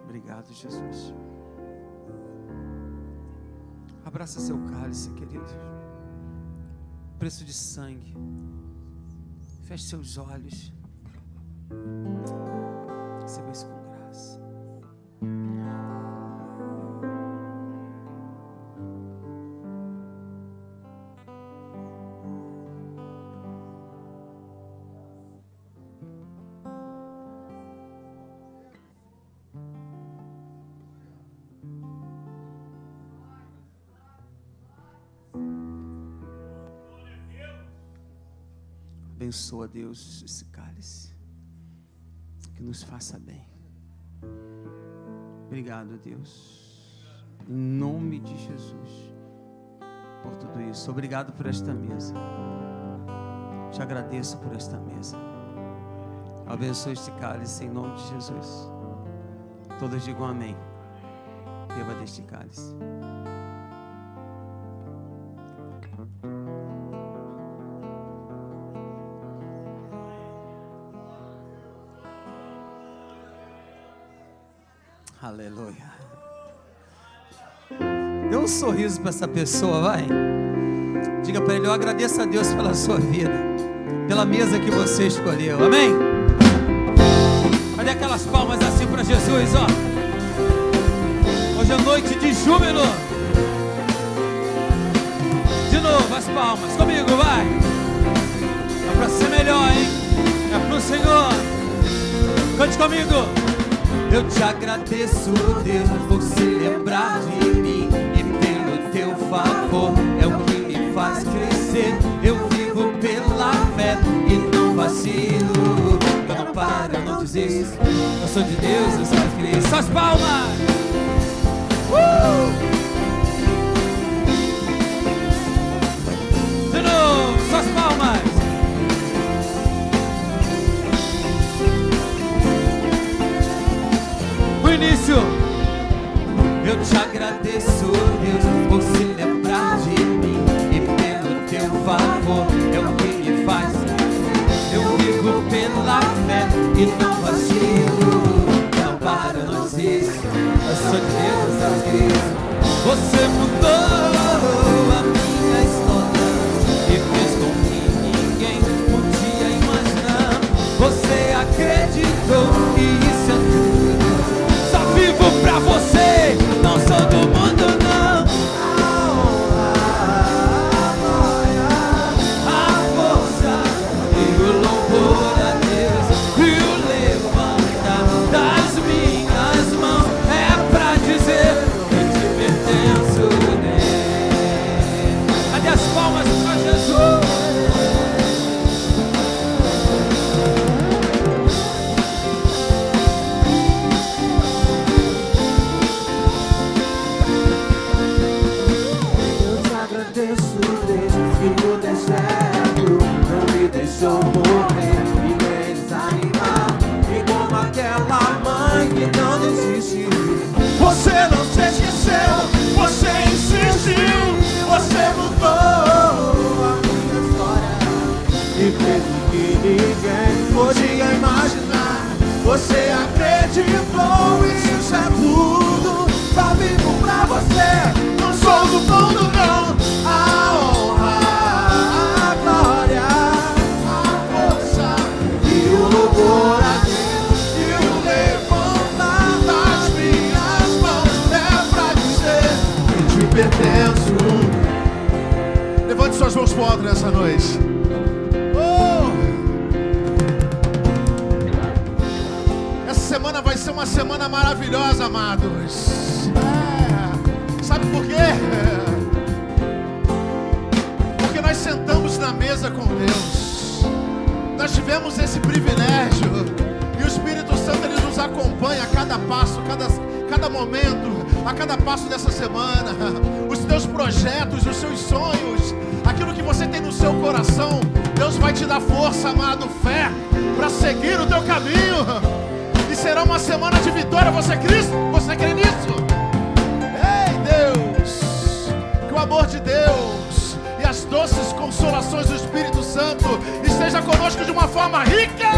Obrigado, Jesus. Abraça seu cálice, querido. Preço de sangue. Feche seus olhos. Receba isso com graça. Abençoa, Deus, esse cálice, que nos faça bem. Obrigado, Deus, em nome de Jesus, por tudo isso. Obrigado por esta mesa. Te agradeço por esta mesa. Abençoa este cálice em nome de Jesus. Todos digam amém. Beba deste cálice. Aleluia. Dê um sorriso para essa pessoa, vai. Diga para ele: eu agradeço a Deus pela sua vida, pela mesa que você escolheu. Amém? Cadê aquelas palmas assim para Jesus, ó? Hoje é noite de júbilo. De novo as palmas, comigo, vai. É para ser melhor, hein? É para o Senhor. Cante comigo. Eu te agradeço, Deus, por se lembrar de mim, e pelo teu favor é o que me faz crescer. Eu vivo pela fé e não vacilo. Eu não paro, eu não desisto. Eu sou de Deus, eu sou de Cristo. Só as palmas! De novo, só as palmas! Início. Eu te agradeço, Deus, por se lembrar de mim, e pelo teu favor é o que me faz. Eu vivo pela fé e não vacilo. Não paro, não desisto. Eu sou de Deus, eu sou Cristo. Você mudou a minha história e fez com que ninguém podia imaginar. Você acreditou que isso é tudo. Vivo pra você, não sou do mundo, não. A força e o louvor a Deus e o levantar das minhas mãos é pra dizer que te pertenço nele. Cadê as palmas pra Jesus? Você acreditou, isso é tudo. Tá vivo pra você. Não sou do mundo, não. A honra, a glória, a força e o louvor a Deus. E o levantar das minhas mãos é pra dizer que te pertenço. Levante suas mãos pro alto nessa noite. Essa semana vai ser uma semana maravilhosa, amados. Sabe por quê? Porque nós sentamos na mesa com Deus. Nós tivemos esse privilégio. E o Espírito Santo, ele nos acompanha a cada passo, cada momento, a cada passo dessa semana. Os teus projetos, os seus sonhos, aquilo que você tem no seu coração, Deus vai te dar força, amado, fé, para seguir o teu caminho. E será uma semana de vitória. Você crê nisso? Ei, Deus, que o amor de Deus e as doces consolações do Espírito Santo esteja conosco de uma forma rica.